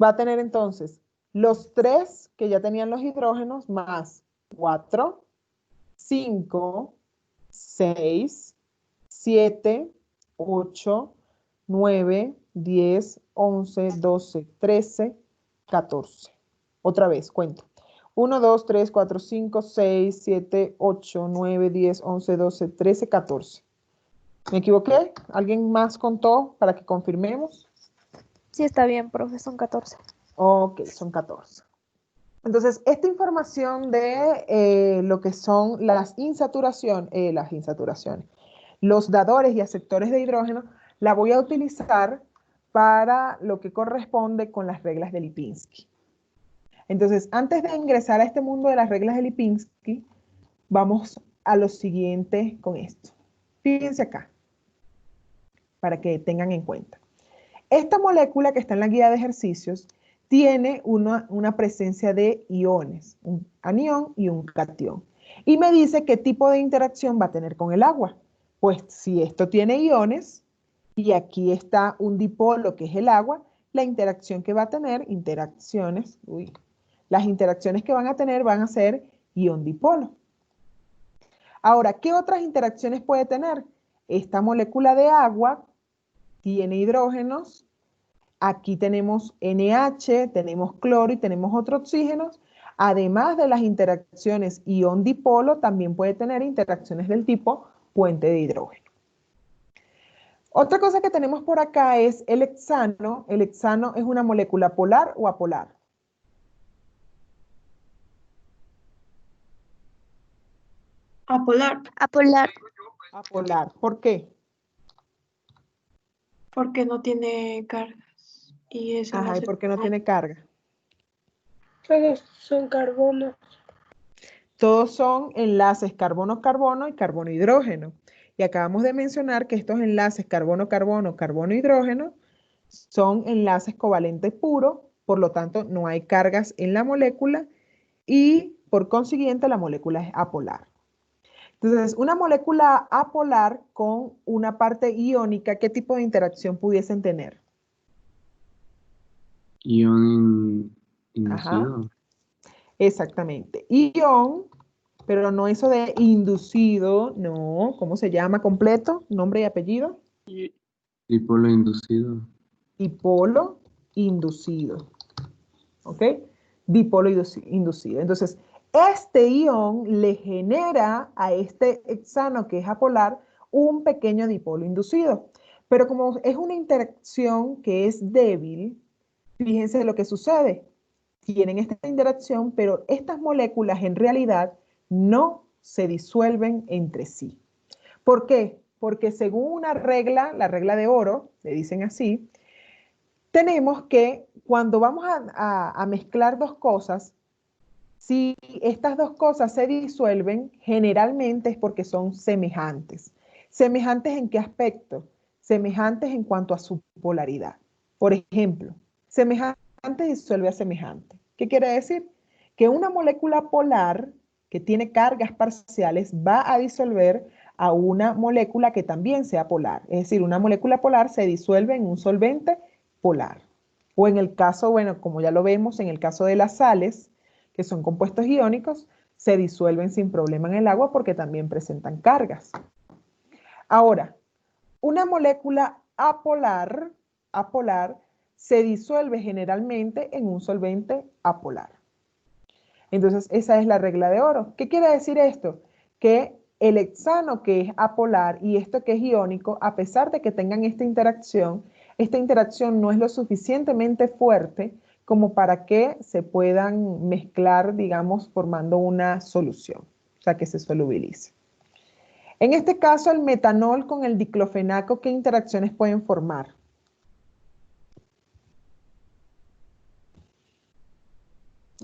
Va a tener entonces los 3 que ya tenían los hidrógenos más 4, 5, 6, 7, 8, 9, 10, 11, 12, 13, 14. Otra vez, cuento. 1, 2, 3, 4, 5, 6, 7, 8, 9, 10, 11, 12, 13, 14. ¿Me equivoqué? ¿Alguien más contó para que confirmemos? Sí, está bien, profe, son 14. Ok, son 14. Entonces, esta información de lo que son las insaturaciones, los dadores y aceptores de hidrógeno, la voy a utilizar para lo que corresponde con las reglas de Lipinski. Entonces, antes de ingresar a este mundo de las reglas de Lipinski, vamos a lo siguiente con esto. Fíjense acá, para que tengan en cuenta. Esta molécula que está en la guía de ejercicios tiene una presencia de iones, un anión y un catión. Y me dice qué tipo de interacción va a tener con el agua. Pues si esto tiene iones y aquí está un dipolo que es el agua, la interacción que va a tener, las interacciones que van a tener van a ser ion-dipolo. Ahora, ¿qué otras interacciones puede tener? Esta molécula de agua tiene hidrógenos. Aquí tenemos NH, tenemos cloro y tenemos otros oxígenos. Además de las interacciones ion-dipolo, también puede tener interacciones del tipo puente de hidrógeno. Otra cosa que tenemos por acá es el hexano. El hexano es una molécula polar o apolar. Apolar, Apolar. Apolar. ¿Por qué? porque no tiene cargas. Y es Ajá, ¿y enlace. por qué no tiene carga? Todos son carbono. Todos son enlaces carbono-carbono y carbono-hidrógeno. Y acabamos de mencionar que estos enlaces carbono-carbono, carbono-hidrógeno son enlaces covalentes puros, por lo tanto no hay cargas en la molécula y por consiguiente la molécula es apolar. Entonces, una molécula apolar con una parte iónica, ¿qué tipo de interacción pudiesen tener? Ion Ajá, inducido. exactamente. Ion, pero no eso de inducido, no. ¿Cómo se llama completo? Nombre y apellido. Dipolo inducido. Dipolo inducido. ¿Ok? Dipolo inducido. Entonces, este ion le genera a este hexano que es apolar un pequeño dipolo inducido. Pero como es una interacción que es débil, fíjense lo que sucede. Tienen esta interacción, pero estas moléculas en realidad no se disuelven entre sí. ¿Por qué? Porque según una regla, la regla de oro, le dicen así, tenemos que cuando vamos a mezclar dos cosas, si estas dos cosas se disuelven, generalmente es porque son semejantes. ¿Semejantes en qué aspecto? Semejantes en cuanto a su polaridad. Por ejemplo, semejante disuelve a semejante. ¿Qué quiere decir? Que una molécula polar que tiene cargas parciales va a disolver a una molécula que también sea polar. Es decir, una molécula polar se disuelve en un solvente polar. O en el caso, bueno, como ya lo vemos, en el caso de las sales, que son compuestos iónicos, se disuelven sin problema en el agua porque también presentan cargas. Ahora, una molécula apolar se disuelve generalmente en un solvente apolar. Entonces, esa es la regla de oro. ¿Qué quiere decir esto? Que el hexano que es apolar y esto que es iónico, a pesar de que tengan esta interacción no es lo suficientemente fuerte como para que se puedan mezclar, digamos, formando una solución, o sea, que se solubilice. En este caso, el metanol con el diclofenaco, ¿qué interacciones pueden formar?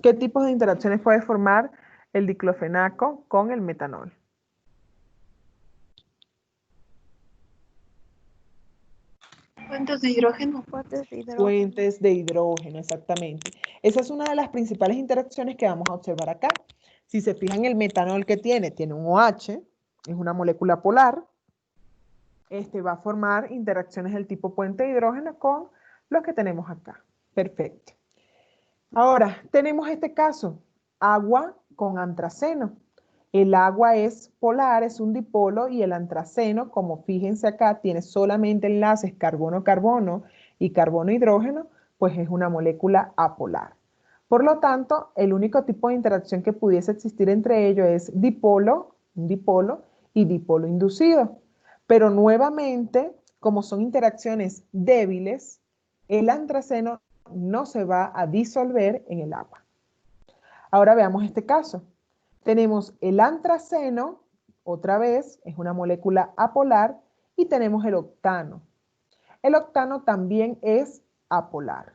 ¿Qué tipos de interacciones puede formar el diclofenaco con el metanol? Fuentes de hidrógeno. Fuentes de hidrógeno. Fuentes de hidrógeno, exactamente. Esa es una de las principales interacciones que vamos a observar acá. Si se fijan, el metanol que tiene un OH, es una molécula polar. Va a formar interacciones del tipo puente de hidrógeno con los que tenemos acá. Perfecto. Ahora, tenemos este caso, agua con antraceno. El agua es polar, es un dipolo, y el antraceno, como fíjense acá, tiene solamente enlaces carbono-carbono y carbono-hidrógeno, pues es una molécula apolar. Por lo tanto, el único tipo de interacción que pudiese existir entre ellos es dipolo, un dipolo, y dipolo inducido. Pero nuevamente, como son interacciones débiles, el antraceno no se va a disolver en el agua. Ahora veamos este caso. Tenemos el antraceno, otra vez, es una molécula apolar, y tenemos el octano. El octano también es apolar.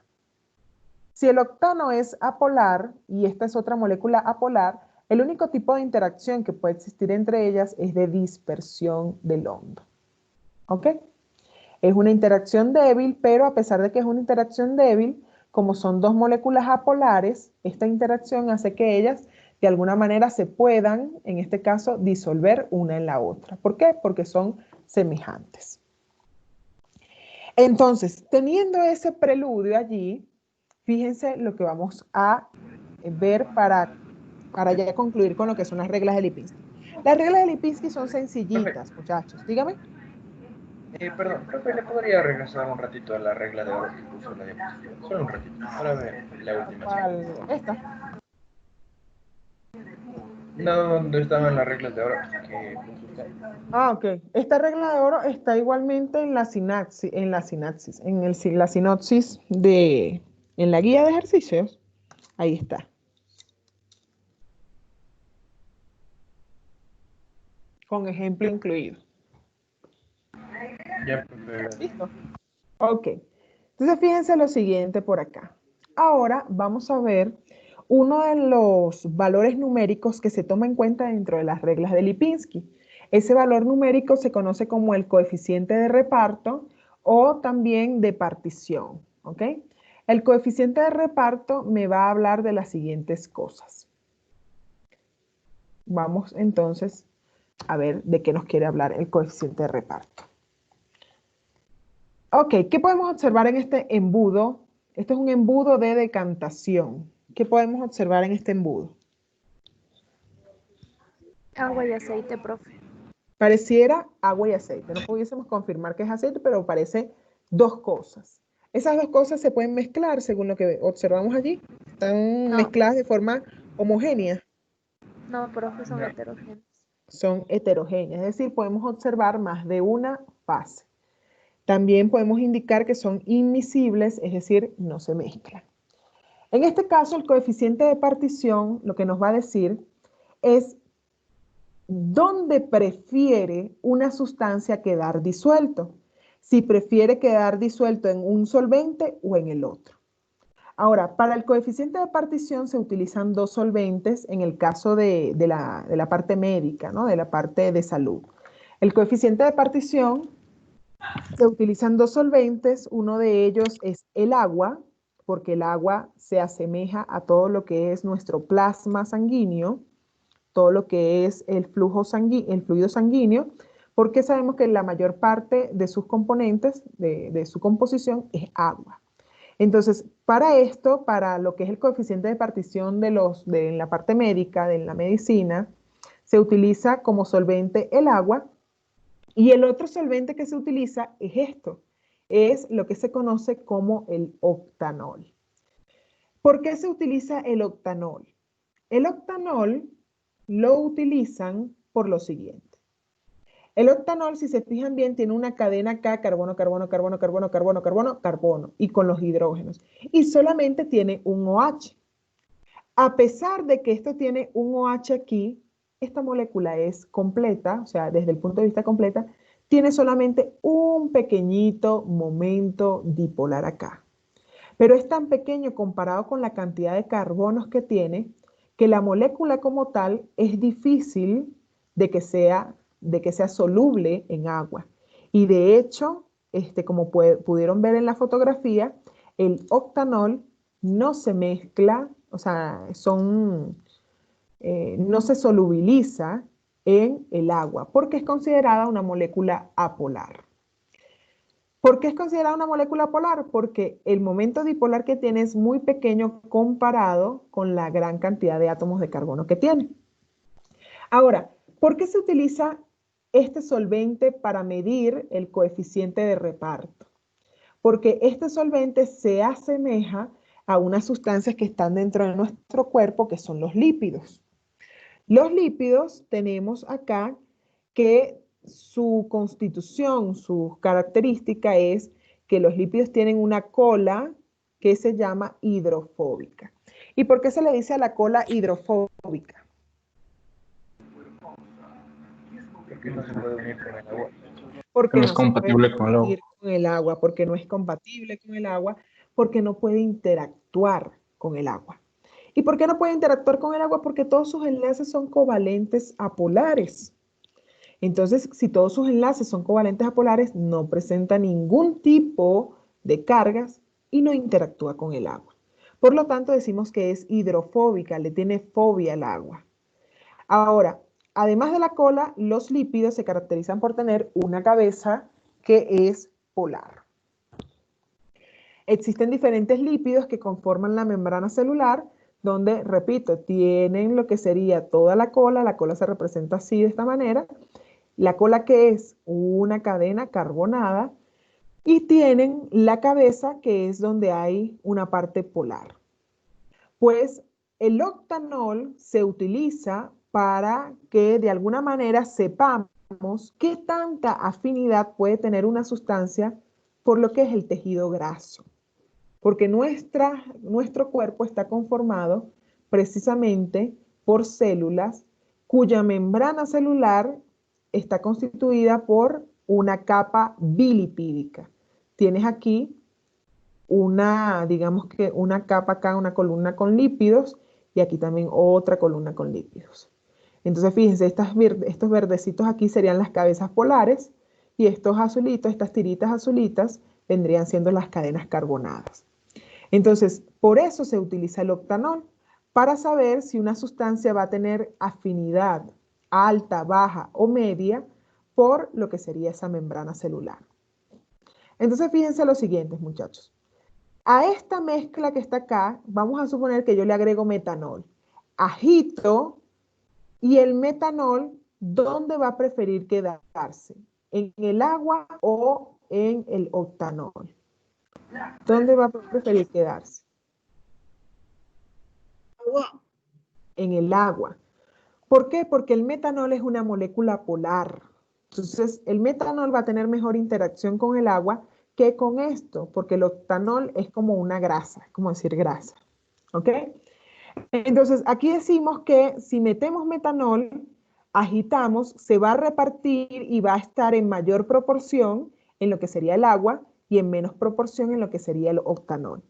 Si el octano es apolar y esta es otra molécula apolar, el único tipo de interacción que puede existir entre ellas es de dispersión del hondo. ¿Ok? Es una interacción débil, pero a pesar de que es una interacción débil, como son dos moléculas apolares, esta interacción hace que ellas de alguna manera se puedan, en este caso, disolver una en la otra. ¿Por qué? Porque son semejantes. Entonces, teniendo ese preludio allí, fíjense lo que vamos a ver para ya concluir con lo que son las reglas de Lipinski. Las reglas de Lipinski son sencillitas, muchachos. Dígame. Perdón, profe, ¿le podría regresar un ratito a la regla de oro que puso en la diapositiva? Solo un ratito, para ver la última. ¿Cuál? Esta. No, ¿dónde estaban las reglas de oro que puso usted? Ah, ok. Esta regla de oro está igualmente en la sinapsis, en la sinopsis en la guía de ejercicios. Ahí está. Con ejemplo incluido. Ya, profe. ¿Listo? Ok. Entonces fíjense lo siguiente por acá. Ahora vamos a ver uno de los valores numéricos que se toma en cuenta dentro de las reglas de Lipinski. Ese valor numérico se conoce como el coeficiente de reparto o también de partición. ¿Ok? El coeficiente de reparto me va a hablar de las siguientes cosas. Vamos entonces a ver de qué nos quiere hablar el coeficiente de reparto. Ok, ¿qué podemos observar en este embudo? Este es un embudo de decantación. ¿Qué podemos observar en este embudo? Agua y aceite, profe. Pareciera agua y aceite. No pudiésemos confirmar que es aceite, pero parece dos cosas. Esas dos cosas se pueden mezclar según lo que observamos allí. Están mezcladas de forma homogénea. No, profe, son heterogéneos. Son heterogéneas, es decir, podemos observar más de una fase. También podemos indicar que son inmiscibles, es decir, no se mezclan. En este caso, el coeficiente de partición lo que nos va a decir es dónde prefiere una sustancia quedar disuelto. Si prefiere quedar disuelto en un solvente o en el otro. Ahora, para el coeficiente de partición se utilizan dos solventes en el caso de la parte médica, ¿no? De la parte de salud. El coeficiente de partición se utilizan dos solventes, uno de ellos es el agua, porque el agua se asemeja a todo lo que es nuestro plasma sanguíneo, todo lo que es el fluido sanguíneo, porque sabemos que la mayor parte de sus componentes, de su composición, es agua. Entonces, para esto, para lo que es el coeficiente de partición de la parte médica, de la medicina, se utiliza como solvente el agua. Y el otro solvente que se utiliza es esto, es lo que se conoce como el octanol. ¿Por qué se utiliza el octanol? El octanol lo utilizan por lo siguiente. El octanol, si se fijan bien, tiene una cadena acá, carbono, carbono, carbono, carbono, carbono, carbono, carbono, y con los hidrógenos. Y solamente tiene un OH. A pesar de que esto tiene un OH aquí, esta molécula es completa, o sea, desde el punto de vista completa, tiene solamente un pequeñito momento dipolar acá. Pero es tan pequeño comparado con la cantidad de carbonos que tiene, que la molécula como tal es difícil de que sea soluble en agua. Y de hecho, como pudieron ver en la fotografía, el octanol no se mezcla, o sea, no se solubiliza en el agua, porque es considerada una molécula apolar. ¿Por qué es considerada una molécula polar? Porque el momento dipolar que tiene es muy pequeño comparado con la gran cantidad de átomos de carbono que tiene. Ahora, ¿por qué se utiliza este solvente para medir el coeficiente de reparto? Porque este solvente se asemeja a unas sustancias que están dentro de nuestro cuerpo, que son los lípidos. Los lípidos tenemos acá que su constitución, su característica es que los lípidos tienen una cola que se llama hidrofóbica. ¿Y por qué se le dice a la cola hidrofóbica? Porque no se puede unir con el agua. Porque No no es se puede compatible con el agua. unir con el agua, porque no es compatible con el agua, porque no puede interactuar con el agua. ¿Y por qué no puede interactuar con el agua? Porque todos sus enlaces son covalentes apolares. Entonces, si todos sus enlaces son covalentes apolares, no presenta ningún tipo de cargas y no interactúa con el agua. Por lo tanto, decimos que es hidrofóbica, le tiene fobia al agua. Ahora, además de la cola, los lípidos se caracterizan por tener una cabeza que es polar. Existen diferentes lípidos que conforman la membrana celular, donde, repito, tienen lo que sería toda la cola se representa así de esta manera, la cola que es una cadena carbonada, y tienen la cabeza que es donde hay una parte polar. Pues el octanol se utiliza para que de alguna manera sepamos qué tanta afinidad puede tener una sustancia por lo que es el tejido graso. Porque nuestro cuerpo está conformado precisamente por células cuya membrana celular está constituida por una capa bilipídica. Tienes aquí digamos que una capa acá, una columna con lípidos, y aquí también otra columna con lípidos. Entonces, fíjense, estos verdecitos aquí serían las cabezas polares, y estos azulitos, estas tiritas azulitas, vendrían siendo las cadenas carbonadas. Entonces, por eso se utiliza el octanol, para saber si una sustancia va a tener afinidad alta, baja o media por lo que sería esa membrana celular. Entonces, fíjense lo siguiente, muchachos. A esta mezcla que está acá, vamos a suponer que yo le agrego metanol. Agito y el metanol, ¿dónde va a preferir quedarse? ¿En el agua o en el octanol? ¿Dónde va a preferir quedarse? Agua. En el agua. ¿Por qué? Porque el metanol es una molécula polar. Entonces, el metanol va a tener mejor interacción con el agua que con esto, porque el octanol es como una grasa, es como decir grasa. ¿Ok? Entonces, aquí decimos que si metemos metanol, agitamos, se va a repartir y va a estar en mayor proporción en lo que sería el agua y en menos proporción en lo que sería el octanol.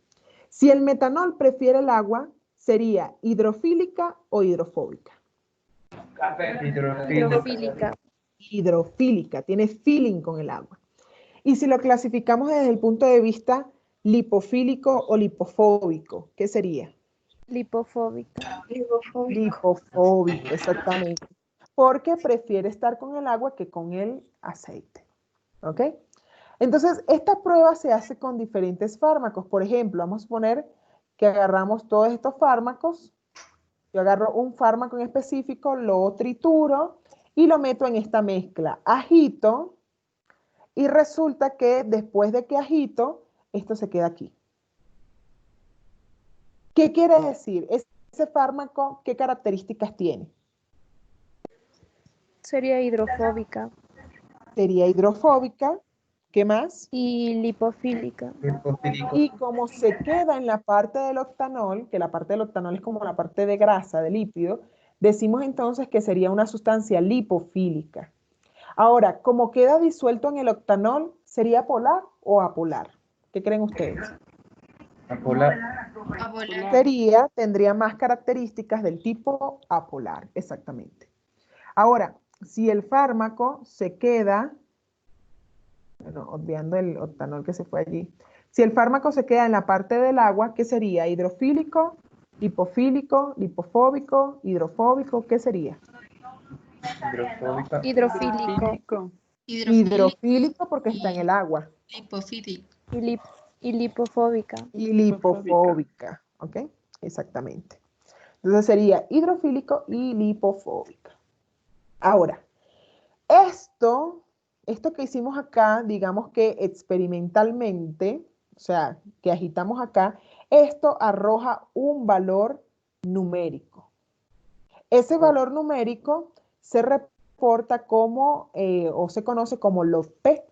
Si el metanol prefiere el agua, sería hidrofílica o hidrofóbica. Hidrofílica. Hidrofílica, tiene feeling con el agua. Y si lo clasificamos desde el punto de vista lipofílico o lipofóbico, ¿qué sería? Lipofóbica. Lipofóbico, exactamente. Porque prefiere estar con el agua que con el aceite. ¿Ok? Entonces, esta prueba se hace con diferentes fármacos. Por ejemplo, vamos a suponer que agarramos todos estos fármacos. Yo agarro un fármaco en específico, lo trituro y lo meto en esta mezcla. Agito y resulta que después de que agito, esto se queda aquí. ¿Qué quiere decir? Ese fármaco, ¿qué características tiene? Sería hidrofóbica. sería hidrofóbica. ¿Qué más? Y lipofílica. Lipofílico. Y como se queda en la parte del octanol, que la parte del octanol es como la parte de grasa, de lípido, decimos entonces que sería una sustancia lipofílica. Ahora, como queda disuelto en el octanol, ¿sería polar o apolar? ¿Qué creen ustedes? Apolar. Tendría más características del tipo apolar, exactamente. Ahora, si el fármaco se queda, bueno, obviando el octanol que se fue allí, si el fármaco se queda en la parte del agua, ¿qué sería? ¿Hidrofílico, lipofílico, lipofóbico, hidrofóbico? ¿Qué sería? Hidrofóbica. Hidrofílico. Hidrofílico porque está en el agua. Lipofílico. Y lipofóbica. Y lipofóbica, ¿ok? Exactamente. Entonces sería hidrofílico y lipofóbica. Ahora, esto que hicimos acá, digamos que experimentalmente, o sea, que agitamos acá, esto arroja un valor numérico. Ese valor numérico se reporta como, o se conoce como log P.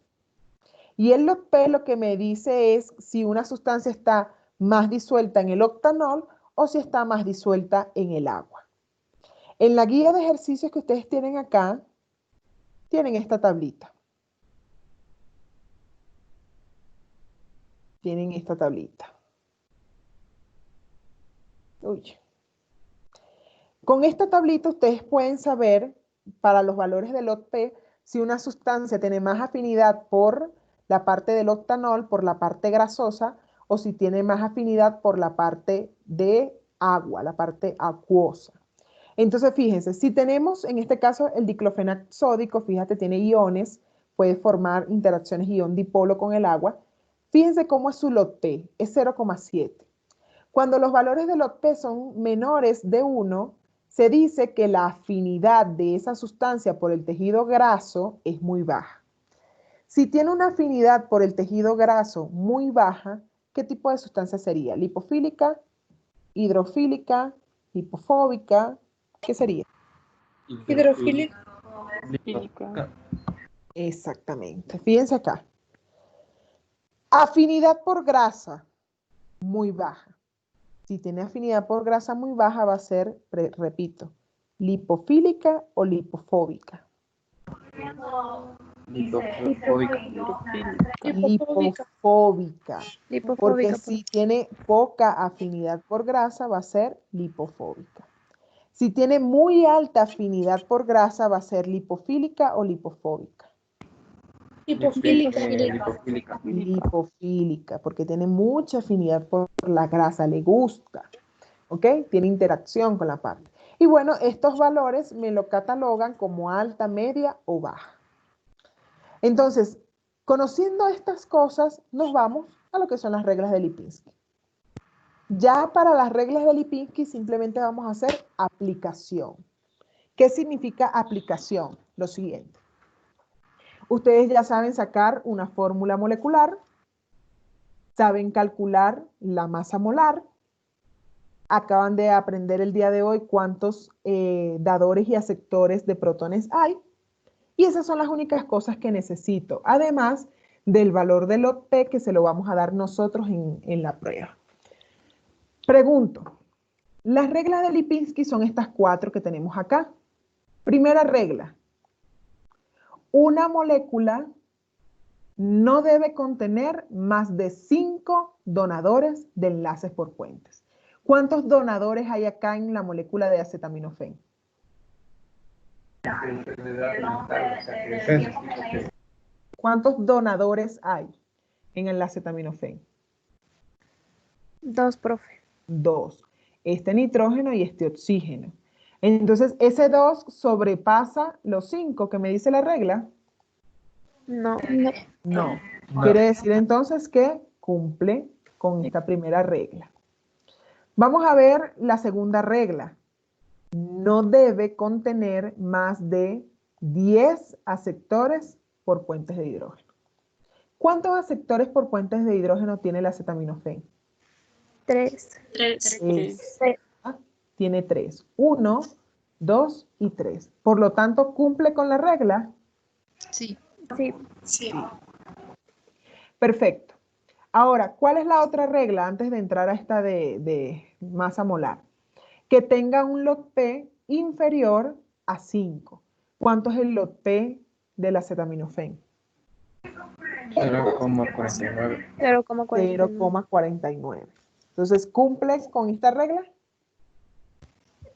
Y el log P lo que me dice es si una sustancia está más disuelta en el octanol o si está más disuelta en el agua. En la guía de ejercicios que ustedes tienen acá, tienen esta tablita. Tienen esta tablita. Uy. Con esta tablita ustedes pueden saber, para los valores del log P, si una sustancia tiene más afinidad por la parte del octanol, por la parte grasosa, o si tiene más afinidad por la parte de agua, la parte acuosa. Entonces, fíjense, si tenemos en este caso el diclofenac sódico, fíjate, tiene iones, puede formar interacciones ion-dipolo con el agua. Fíjense cómo es su log P, es 0,7. Cuando los valores de log P son menores de 1, se dice que la afinidad de esa sustancia por el tejido graso es muy baja. Si tiene una afinidad por el tejido graso muy baja, ¿qué tipo de sustancia sería? ¿Lipofílica, hidrofílica, lipofóbica? ¿Qué sería? Hidrofílica. Exactamente. Fíjense acá. Afinidad por grasa, muy baja. Si tiene afinidad por grasa muy baja, va a ser, repito, lipofílica o lipofóbica. Lipofóbica. Porque si tiene poca afinidad por grasa, va a ser lipofóbica. Si tiene muy alta afinidad por grasa, va a ser lipofílica o lipofóbica. Lipofílica, porque tiene mucha afinidad por la grasa, le gusta, ¿ok? Tiene interacción con la parte. Y bueno, estos valores me lo catalogan como alta, media o baja. Entonces, conociendo estas cosas, nos vamos a lo que son las reglas de Lipinski. Ya para las reglas de Lipinski simplemente vamos a hacer aplicación. ¿Qué significa aplicación? Lo siguiente. Ustedes ya saben sacar una fórmula molecular, saben calcular la masa molar, acaban de aprender el día de hoy cuántos dadores y aceptores de protones hay, y esas son las únicas cosas que necesito, además del valor del log P que se lo vamos a dar nosotros en la prueba. Pregunto, las reglas de Lipinski son estas 4 que tenemos acá. Primera regla, una molécula no debe contener más de 5 donadores de enlaces por puentes. ¿Cuántos donadores hay acá en la molécula de acetaminofén? ¿Cuántos donadores hay en el acetaminofén? 2, profe. 2. Este nitrógeno y este oxígeno. Entonces, ¿ese 2 sobrepasa los 5 que me dice la regla? No. No. Quiere decir entonces que cumple con esta primera regla. Vamos a ver la segunda regla. No debe contener más de 10 aceptores por puentes de hidrógeno. ¿Cuántos aceptores por puentes de hidrógeno tiene el acetaminofén? 3. Tiene 3. 1, 2 y 3. Por lo tanto, ¿cumple con la regla? Sí. Sí. Sí. Perfecto. Ahora, ¿cuál es la otra regla antes de entrar a esta de masa molar? Que tenga un log P inferior a 5. ¿Cuánto es el log P del acetaminofén? 0,49. 0,49. 0,49. Entonces, ¿cumples con esta regla?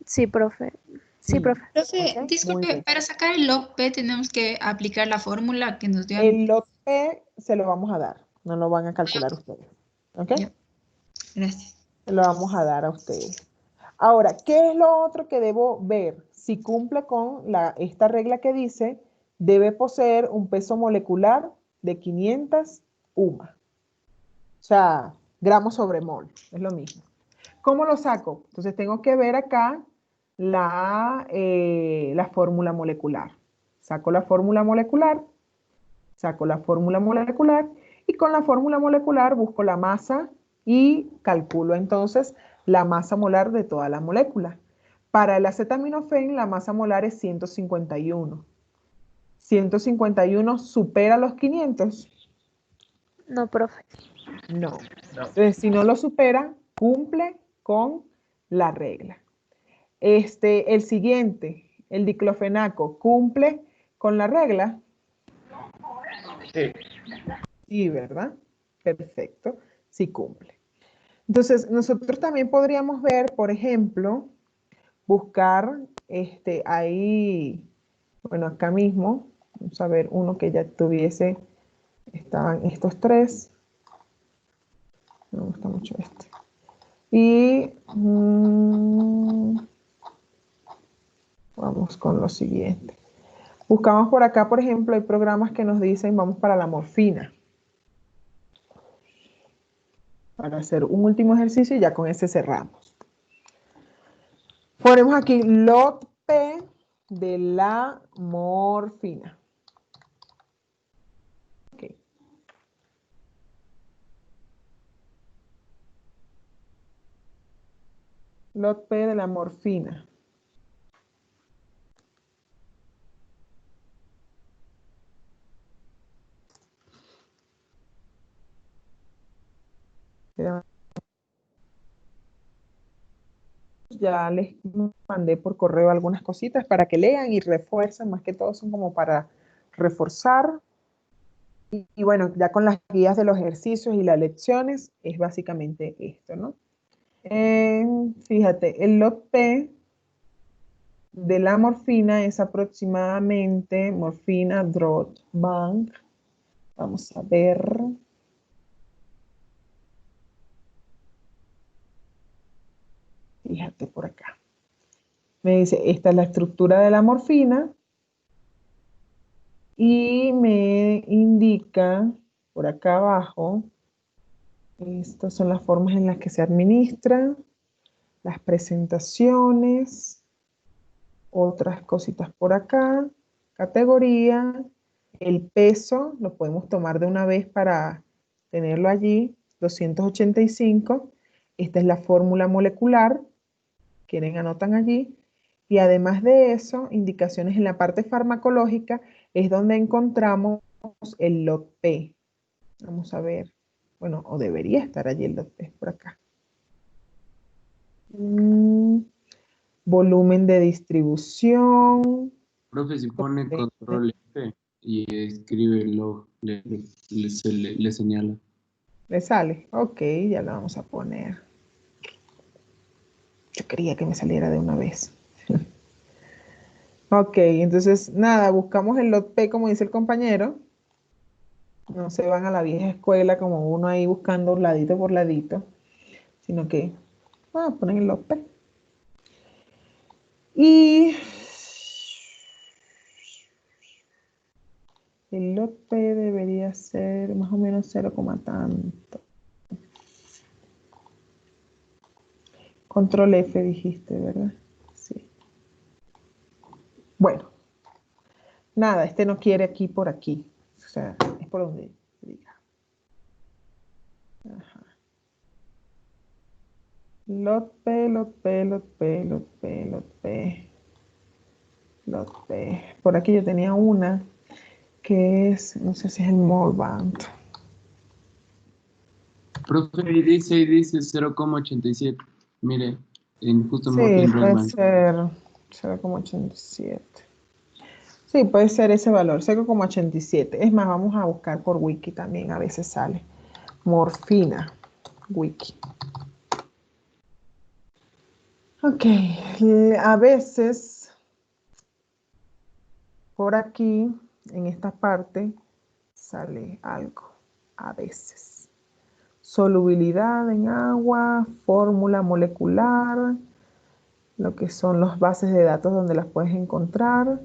Sí, profe. Sí, profe. Profe, Ok, muy disculpe, bien. para sacar el log P tenemos que aplicar la fórmula que nos dio. El log P se lo vamos a dar. No lo van a calcular ustedes. ¿Ok? Ya. Gracias. Se lo vamos a dar a ustedes. Ahora, ¿qué es lo otro que debo ver? Si cumple con esta regla que dice, debe poseer un peso molecular de 500 UMA. O sea, gramos sobre mol, es lo mismo. ¿Cómo lo saco? Entonces tengo que ver acá la fórmula molecular. Saco la fórmula molecular, y con la fórmula molecular busco la masa y calculo entonces la masa molar de toda la molécula. Para el acetaminofén la masa molar es 151. 151 supera los 500. No, profe. No. Entonces, si no lo supera, cumple con la regla. El siguiente, el diclofenaco, ¿cumple con la regla? Sí. Sí, ¿verdad? Perfecto, sí cumple. Entonces, nosotros también podríamos ver, por ejemplo, buscar ahí, bueno, acá mismo, vamos a ver uno que ya tuviese, estaban estos tres. Me gusta mucho este. Y vamos con lo siguiente. Buscamos por acá, por ejemplo, hay programas que nos dicen, vamos para la morfina. Para hacer un último ejercicio y ya con ese cerramos. Ponemos aquí log P de la morfina. Okay. Log P de la morfina. Ya les mandé por correo algunas cositas para que lean y refuercen, más que todo son como para reforzar. Y bueno, ya con las guías de los ejercicios y las lecciones es básicamente esto, ¿no? Fíjate, el log P de la morfina es aproximadamente morfina drug bank. Vamos a ver. Fíjate por acá. Me dice, esta es la estructura de la morfina y me indica por acá abajo, estas son las formas en las que se administra, las presentaciones, otras cositas por acá, categoría, el peso, lo podemos tomar de una vez para tenerlo allí, 285. Esta es la fórmula molecular, quieren anotan allí. Y además de eso, indicaciones en la parte farmacológica es donde encontramos el log P. Vamos a ver, bueno, o debería estar allí el log P, por acá. Volumen de distribución. Profe, si pone control F y escribe log, le señala. ¿Le sale? Ok, ya lo vamos a poner. Yo quería que me saliera de una vez. Ok, entonces nada, buscamos el log P como dice el compañero. No se van a la vieja escuela como uno ahí buscando ladito por ladito, sino que ponen el log P. Y el log P debería ser más o menos 0, tanto. Control F dijiste, ¿verdad? Sí. Bueno. Nada, este no quiere aquí por aquí. O sea, es por donde diga. Ajá. Lot P, lot P, lot P, lot P, lot P. Lot P. Por aquí yo tenía una que es, no sé si es el Morband. Profe, y dice 0,87. Mire, justo en Sí, Morphin puede Redman. ser 0,87. Sí, puede ser ese valor, 0,87. Es más, vamos a buscar por wiki también, a veces sale. Morfina, wiki. Ok, a veces por aquí, en esta parte, sale algo. A veces. Solubilidad en agua, fórmula molecular, lo que son las bases de datos donde las puedes encontrar.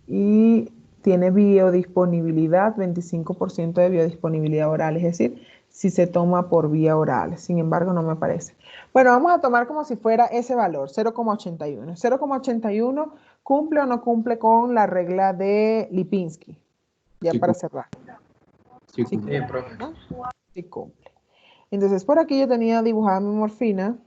Y tiene biodisponibilidad, 25% de biodisponibilidad oral, es decir, si se toma por vía oral. Sin embargo, no me parece. Bueno, vamos a tomar como si fuera ese valor, 0,81. 0,81 cumple o no cumple con la regla de Lipinski. Ya Sí, para cumple. cerrar. Sí, Sí cumple. cumple, profe. ¿no? Sí cumple. Entonces, por aquí yo tenía dibujada mi morfina.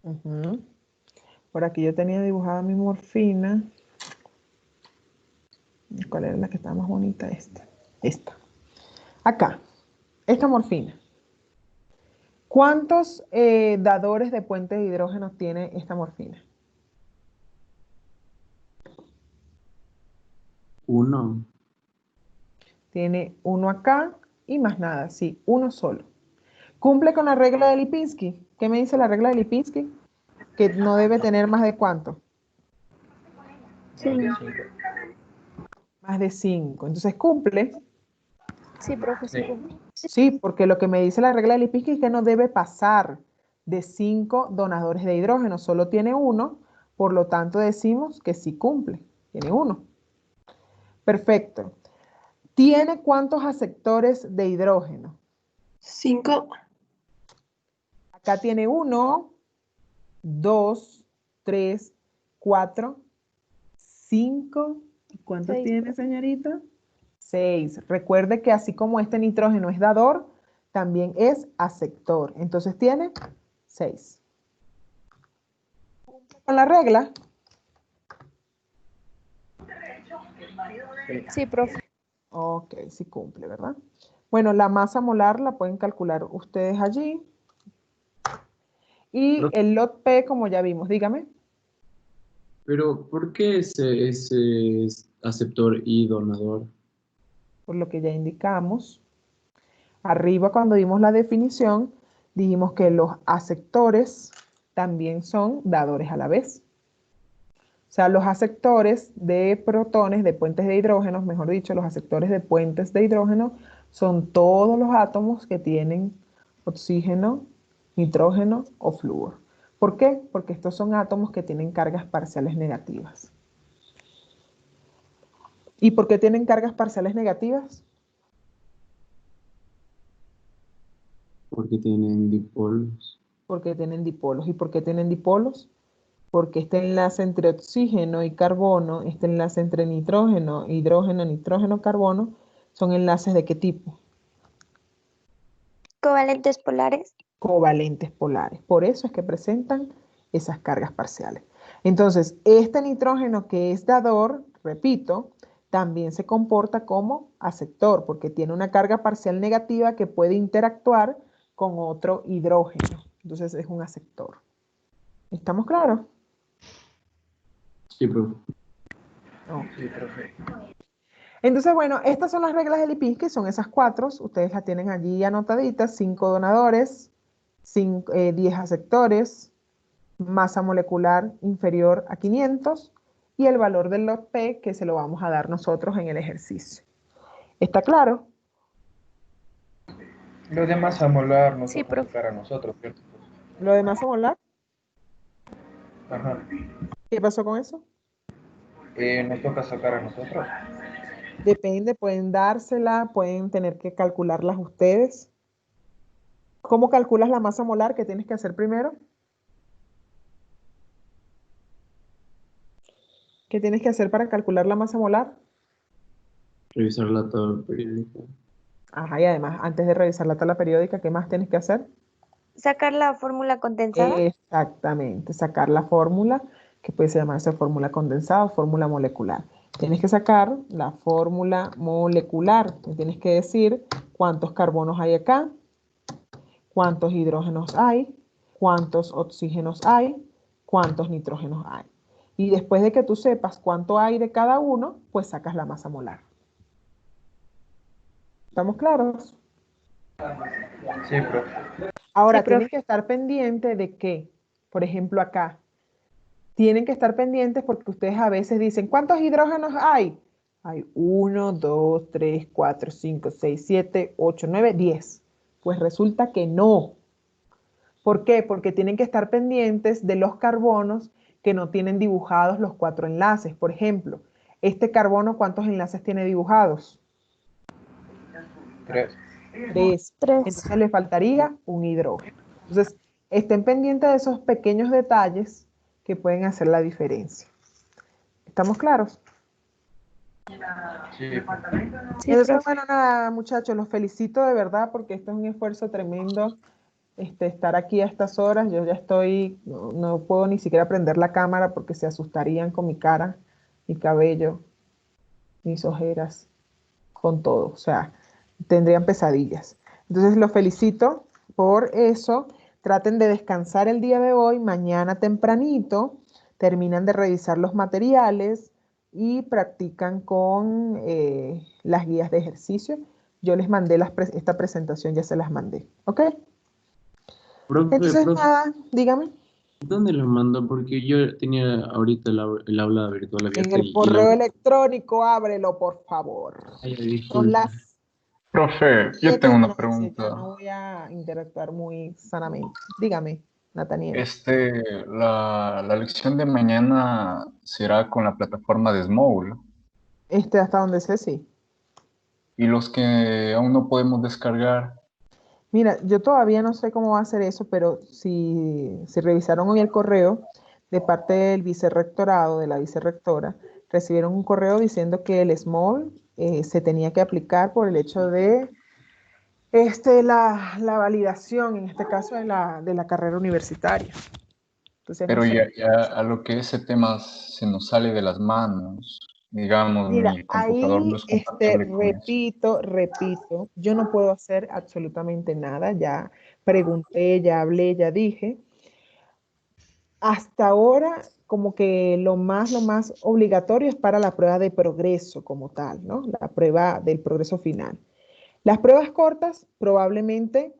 Ujú. Por aquí yo tenía dibujada mi morfina. ¿Cuál era la que estaba más bonita? Esta. Acá, esta morfina. ¿Cuántos dadores de puente de hidrógeno tiene esta morfina? 1. Tiene uno acá y más nada, sí, uno solo. ¿Cumple con la regla de Lipinski? ¿Qué me dice la regla de Lipinski? Que no debe tener más de ¿cuánto? Sí, Más de 5. Entonces cumple. sí, profe, sí Sí. cumple. Sí, porque lo que me dice la regla de Lipinski es que no debe pasar de 5 donadores de hidrógeno. Solo tiene uno, por lo tanto decimos que sí cumple. Tiene uno. Perfecto. ¿Tiene cuántos aceptores de hidrógeno? 5. Acá tiene 1, 2, 3, 4, 5. ¿Cuántos 6, tiene, profe. señorita? 6. Recuerde que así como este nitrógeno es dador, también es aceptor. Entonces tiene 6. Con la regla, Sí, profe. ok, sí cumple, ¿verdad? Bueno, la masa molar la pueden calcular ustedes allí. Y el lot P, como ya vimos, dígame. Pero, ¿por qué ese es aceptor y donador? Por lo que ya indicamos. Arriba, cuando dimos la definición, dijimos que los aceptores también son dadores a la vez. O sea, los aceptores de protones, de puentes de hidrógeno, mejor dicho, los aceptores de puentes de hidrógeno, son todos los átomos que tienen oxígeno, nitrógeno o flúor. ¿Por qué? Porque estos son átomos que tienen cargas parciales negativas. ¿Y por qué tienen cargas parciales negativas? Porque tienen dipolos. Porque tienen dipolos. ¿Y por qué tienen dipolos? Porque este enlace entre oxígeno y carbono, este enlace entre nitrógeno, hidrógeno, nitrógeno, carbono, son enlaces ¿de qué tipo? Covalentes polares. Covalentes polares. Por eso es que presentan esas cargas parciales. Entonces, este nitrógeno que es dador, repito, también se comporta como aceptor, porque tiene una carga parcial negativa que puede interactuar con otro hidrógeno. Entonces, es un aceptor. ¿Estamos claros? Sí, profe. Sí, profe. Entonces, bueno, estas son las reglas de Lipinski, son esas 4. Ustedes las tienen allí anotaditas: 5 donadores, 10 aceptores, masa molecular inferior a 500 y el valor del lot P que se lo vamos a dar nosotros en el ejercicio. ¿Está claro? Lo de masa molar nos Sí, toca profe. tocar a nosotros, ¿cierto? Lo de masa molar, Ajá. ¿qué pasó con eso? Nos toca sacar a nosotros. Depende, pueden dársela, pueden tener que calcularlas ustedes. ¿Cómo calculas la masa molar? ¿Qué tienes que hacer primero? ¿Qué tienes que hacer para calcular la masa molar? Revisar la tabla periódica. Ajá, y además, antes de revisar la tabla periódica, ¿qué más tienes que hacer? Sacar la fórmula condensada. Exactamente, sacar la fórmula, que puede llamarse fórmula condensada o fórmula molecular. Tienes que sacar la fórmula molecular. Tienes que decir cuántos carbonos hay acá, cuántos hidrógenos hay, cuántos oxígenos hay, cuántos nitrógenos hay. Y después de que tú sepas cuánto hay de cada uno, pues sacas la masa molar. ¿Estamos claros? Sí, profe. Ahora, Sí, tienen profe. que estar pendientes de que, por ejemplo, acá, tienen que estar pendientes porque ustedes a veces dicen, ¿cuántos hidrógenos hay? Hay 1, 2, 3, 4, 5, 6, 7, 8, 9, 10. Pues resulta que no. ¿Por qué? Porque tienen que estar pendientes de los carbonos que no tienen dibujados los 4 enlaces. Por ejemplo, este carbono, ¿cuántos enlaces tiene dibujados? 3. 3. 3. Entonces le faltaría un hidrógeno. Entonces, estén pendientes de esos pequeños detalles que pueden hacer la diferencia. ¿Estamos claros? Sí, Sí, Entonces, profe. bueno, nada, muchachos, los felicito de verdad porque esto es un esfuerzo tremendo. Estar aquí a estas horas, yo ya estoy, no puedo ni siquiera prender la cámara porque se asustarían con mi cara, mi cabello, mis ojeras, con todo, o sea, tendrían pesadillas. Entonces los felicito por eso, traten de descansar el día de hoy, mañana tempranito, terminan de revisar los materiales y practican con las guías de ejercicio. Yo les mandé esta presentación, ya se las mandé, ¿ok? Entonces, Profe, nada, dígame. ¿dónde lo mandó? Porque yo tenía ahorita el aula virtual En abierta el y correo electrónico, ábrelo, por favor. Ay, Son disculpe. las Profe, yo 7 tengo de la una noche, ya pregunta. no voy a interactuar muy sanamente. Dígame, Nathaniel. La lección de mañana será con la plataforma de Small. Hasta donde sé, sí. Y los que aún no podemos descargar, Mira, yo todavía no sé cómo va a ser eso, pero si revisaron hoy el correo de parte del vicerrectorado, de la vicerrectora, recibieron un correo diciendo que el small se tenía que aplicar por el hecho de la validación, en este caso de la carrera universitaria. Entonces, no pero sé. ya a lo que ese tema se nos sale de las manos. Digamos, Mira, mi computador no ahí es compatible con eso. repito, yo no puedo hacer absolutamente nada. Ya pregunté, ya hablé, ya dije. Hasta ahora, como que lo más obligatorio es para la prueba de progreso como tal, ¿no? La prueba del progreso final. Las pruebas cortas probablemente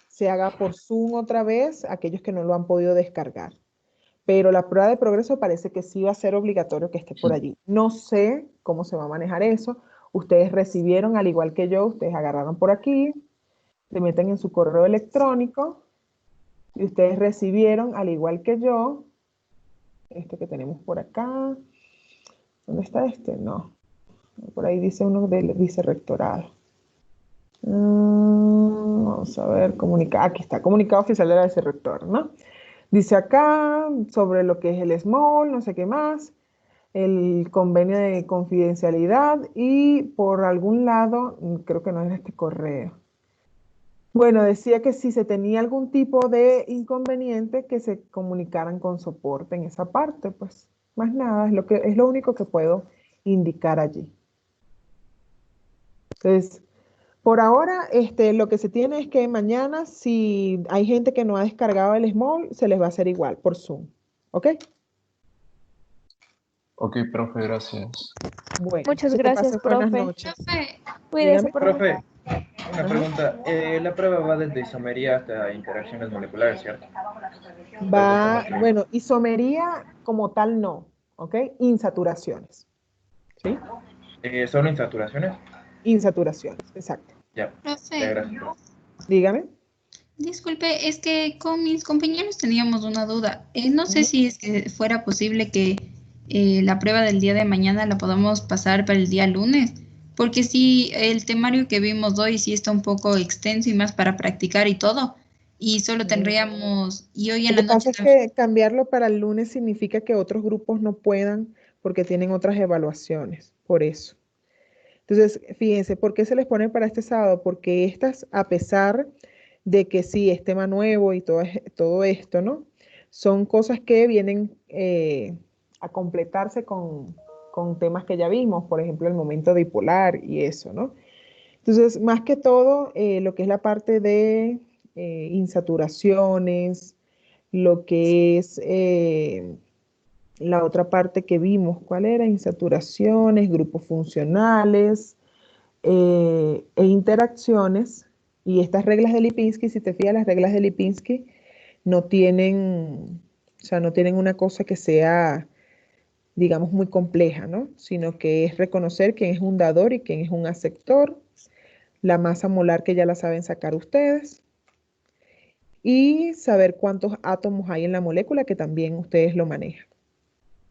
se haga por Zoom otra vez, aquellos que no lo han podido descargar. Pero la prueba de progreso parece que sí va a ser obligatorio que esté por allí. No sé cómo se va a manejar eso. Ustedes recibieron, al igual que yo, ustedes agarraron por aquí, se meten en su correo electrónico y ustedes recibieron, al igual que yo, este que tenemos por acá. ¿Dónde está este? No. Por ahí dice uno del vicerrectorado. Vamos a ver, aquí está, comunicado oficial de la vicerrectora, ¿no? Dice acá sobre lo que es el small, no sé qué más, el convenio de confidencialidad y por algún lado, creo que no es este correo. Bueno, decía que si se tenía algún tipo de inconveniente, que se comunicaran con soporte en esa parte, pues más nada, es lo único que puedo indicar allí. Entonces, por ahora, lo que se tiene es que mañana, si hay gente que no ha descargado el small, se les va a hacer igual por Zoom. ¿Ok? Ok, profe, gracias. Bueno, Muchas entonces que gracias, pasen buenas profe. noches. Profe, Cuídese, Dígame. profe. profe, una Ajá. pregunta. La prueba va desde isomería hasta interacciones moleculares, ¿cierto? Bueno, isomería como tal no, ¿ok? Insaturaciones, ¿sí? ¿Solo insaturaciones? Insaturaciones, exacto. Ya, ya, profe, gracias. Dígame. disculpe, es que con mis compañeros teníamos una duda. No sé Ujú. si es que fuera posible que la prueba del día de mañana la podamos pasar para el día lunes, porque sí, el temario que vimos hoy sí está un poco extenso y más para practicar y todo, y solo tendríamos, y hoy Lo en la que noche pasa es también. que cambiarlo para el lunes significa que otros grupos no puedan porque tienen otras evaluaciones, por eso. Entonces, fíjense, ¿por qué se les pone para este sábado? Porque estas, a pesar de que sí, es tema nuevo y todo esto, ¿no? Son cosas que vienen a completarse con temas que ya vimos, por ejemplo, el momento dipolar y eso, ¿no? Entonces, más que todo, lo que es la parte de insaturaciones, lo que es la otra parte que vimos, ¿cuál era? Insaturaciones, grupos funcionales e interacciones. Y estas reglas de Lipinski, si te fijas, las reglas de Lipinski no tienen, o sea, no tienen una cosa que sea, digamos, muy compleja, ¿no? Sino que es reconocer quién es un dador y quién es un aceptor, la masa molar que ya la saben sacar ustedes, y saber cuántos átomos hay en la molécula, que también ustedes lo manejan.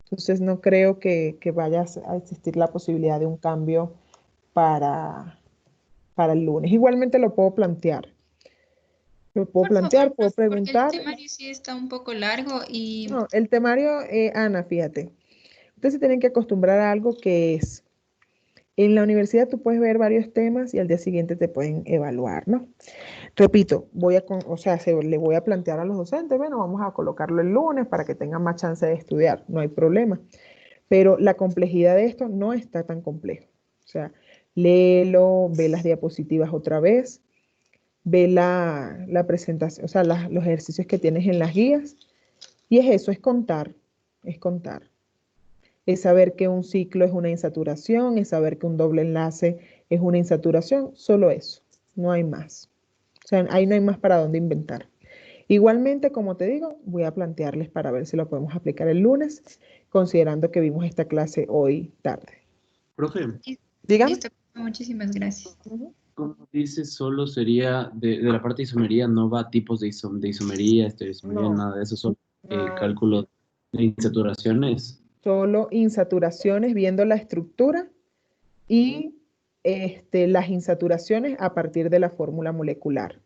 Entonces no creo que vaya a existir la posibilidad de un cambio para el lunes. Igualmente lo puedo plantear. Lo puedo Por plantear, favor, puedo profe, porque el preguntar. temario sí está un poco largo y No, el temario, Ana, fíjate. Ustedes se tienen que acostumbrar a algo que es, en la universidad tú puedes ver varios temas y al día siguiente te pueden evaluar, ¿no? Repito, le voy a plantear a los docentes, bueno, vamos a colocarlo el lunes para que tengan más chance de estudiar, no hay problema. Pero la complejidad de esto no está tan complejo. O sea, léelo, ve las diapositivas otra vez, ve la presentación, o sea, los ejercicios que tienes en las guías. Y es eso, es contar, es contar. Es saber que un ciclo es una insaturación, es saber que un doble enlace es una insaturación, solo eso, no hay más. O sea, ahí no hay más para dónde inventar. Igualmente, como te digo, voy a plantearles para ver si lo podemos aplicar el lunes, considerando que vimos esta clase hoy tarde. Profe, Dígame. listo. Muchísimas gracias. como dice, solo sería de la parte de isomería, no va a tipos de isomería, estereoisomería, No, nada de eso, solo nada. cálculo de insaturaciones. Solo insaturaciones viendo la estructura y las insaturaciones a partir de la fórmula molecular.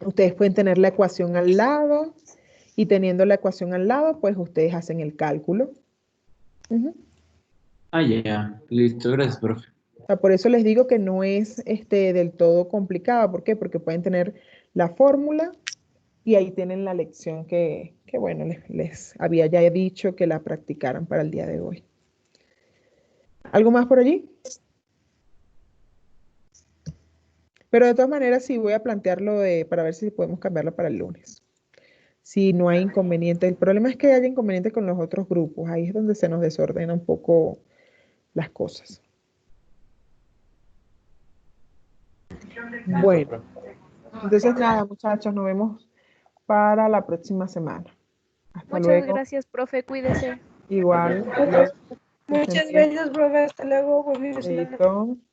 Ustedes pueden tener la ecuación al lado y teniendo la ecuación al lado, pues ustedes hacen el cálculo. Ah, ya, listo, gracias, profe. O sea, por eso les digo que no es del todo complicado. ¿Por qué? Porque pueden tener la fórmula y ahí tienen la lección que bueno, les había ya dicho que la practicaran para el día de hoy. ¿Algo más por allí? Pero de todas maneras sí voy a plantearlo para ver si podemos cambiarlo para el lunes. Si no hay inconveniente. El problema es que haya inconveniente con los otros grupos. Ahí es donde se nos desordena un poco las cosas. Bueno, entonces nada, muchachos, nos vemos para la próxima semana. Hasta Muchas luego. gracias, profe, cuídese. Igual. Muchas gracias, profe. Hasta luego. Buen fin de semana. Listo.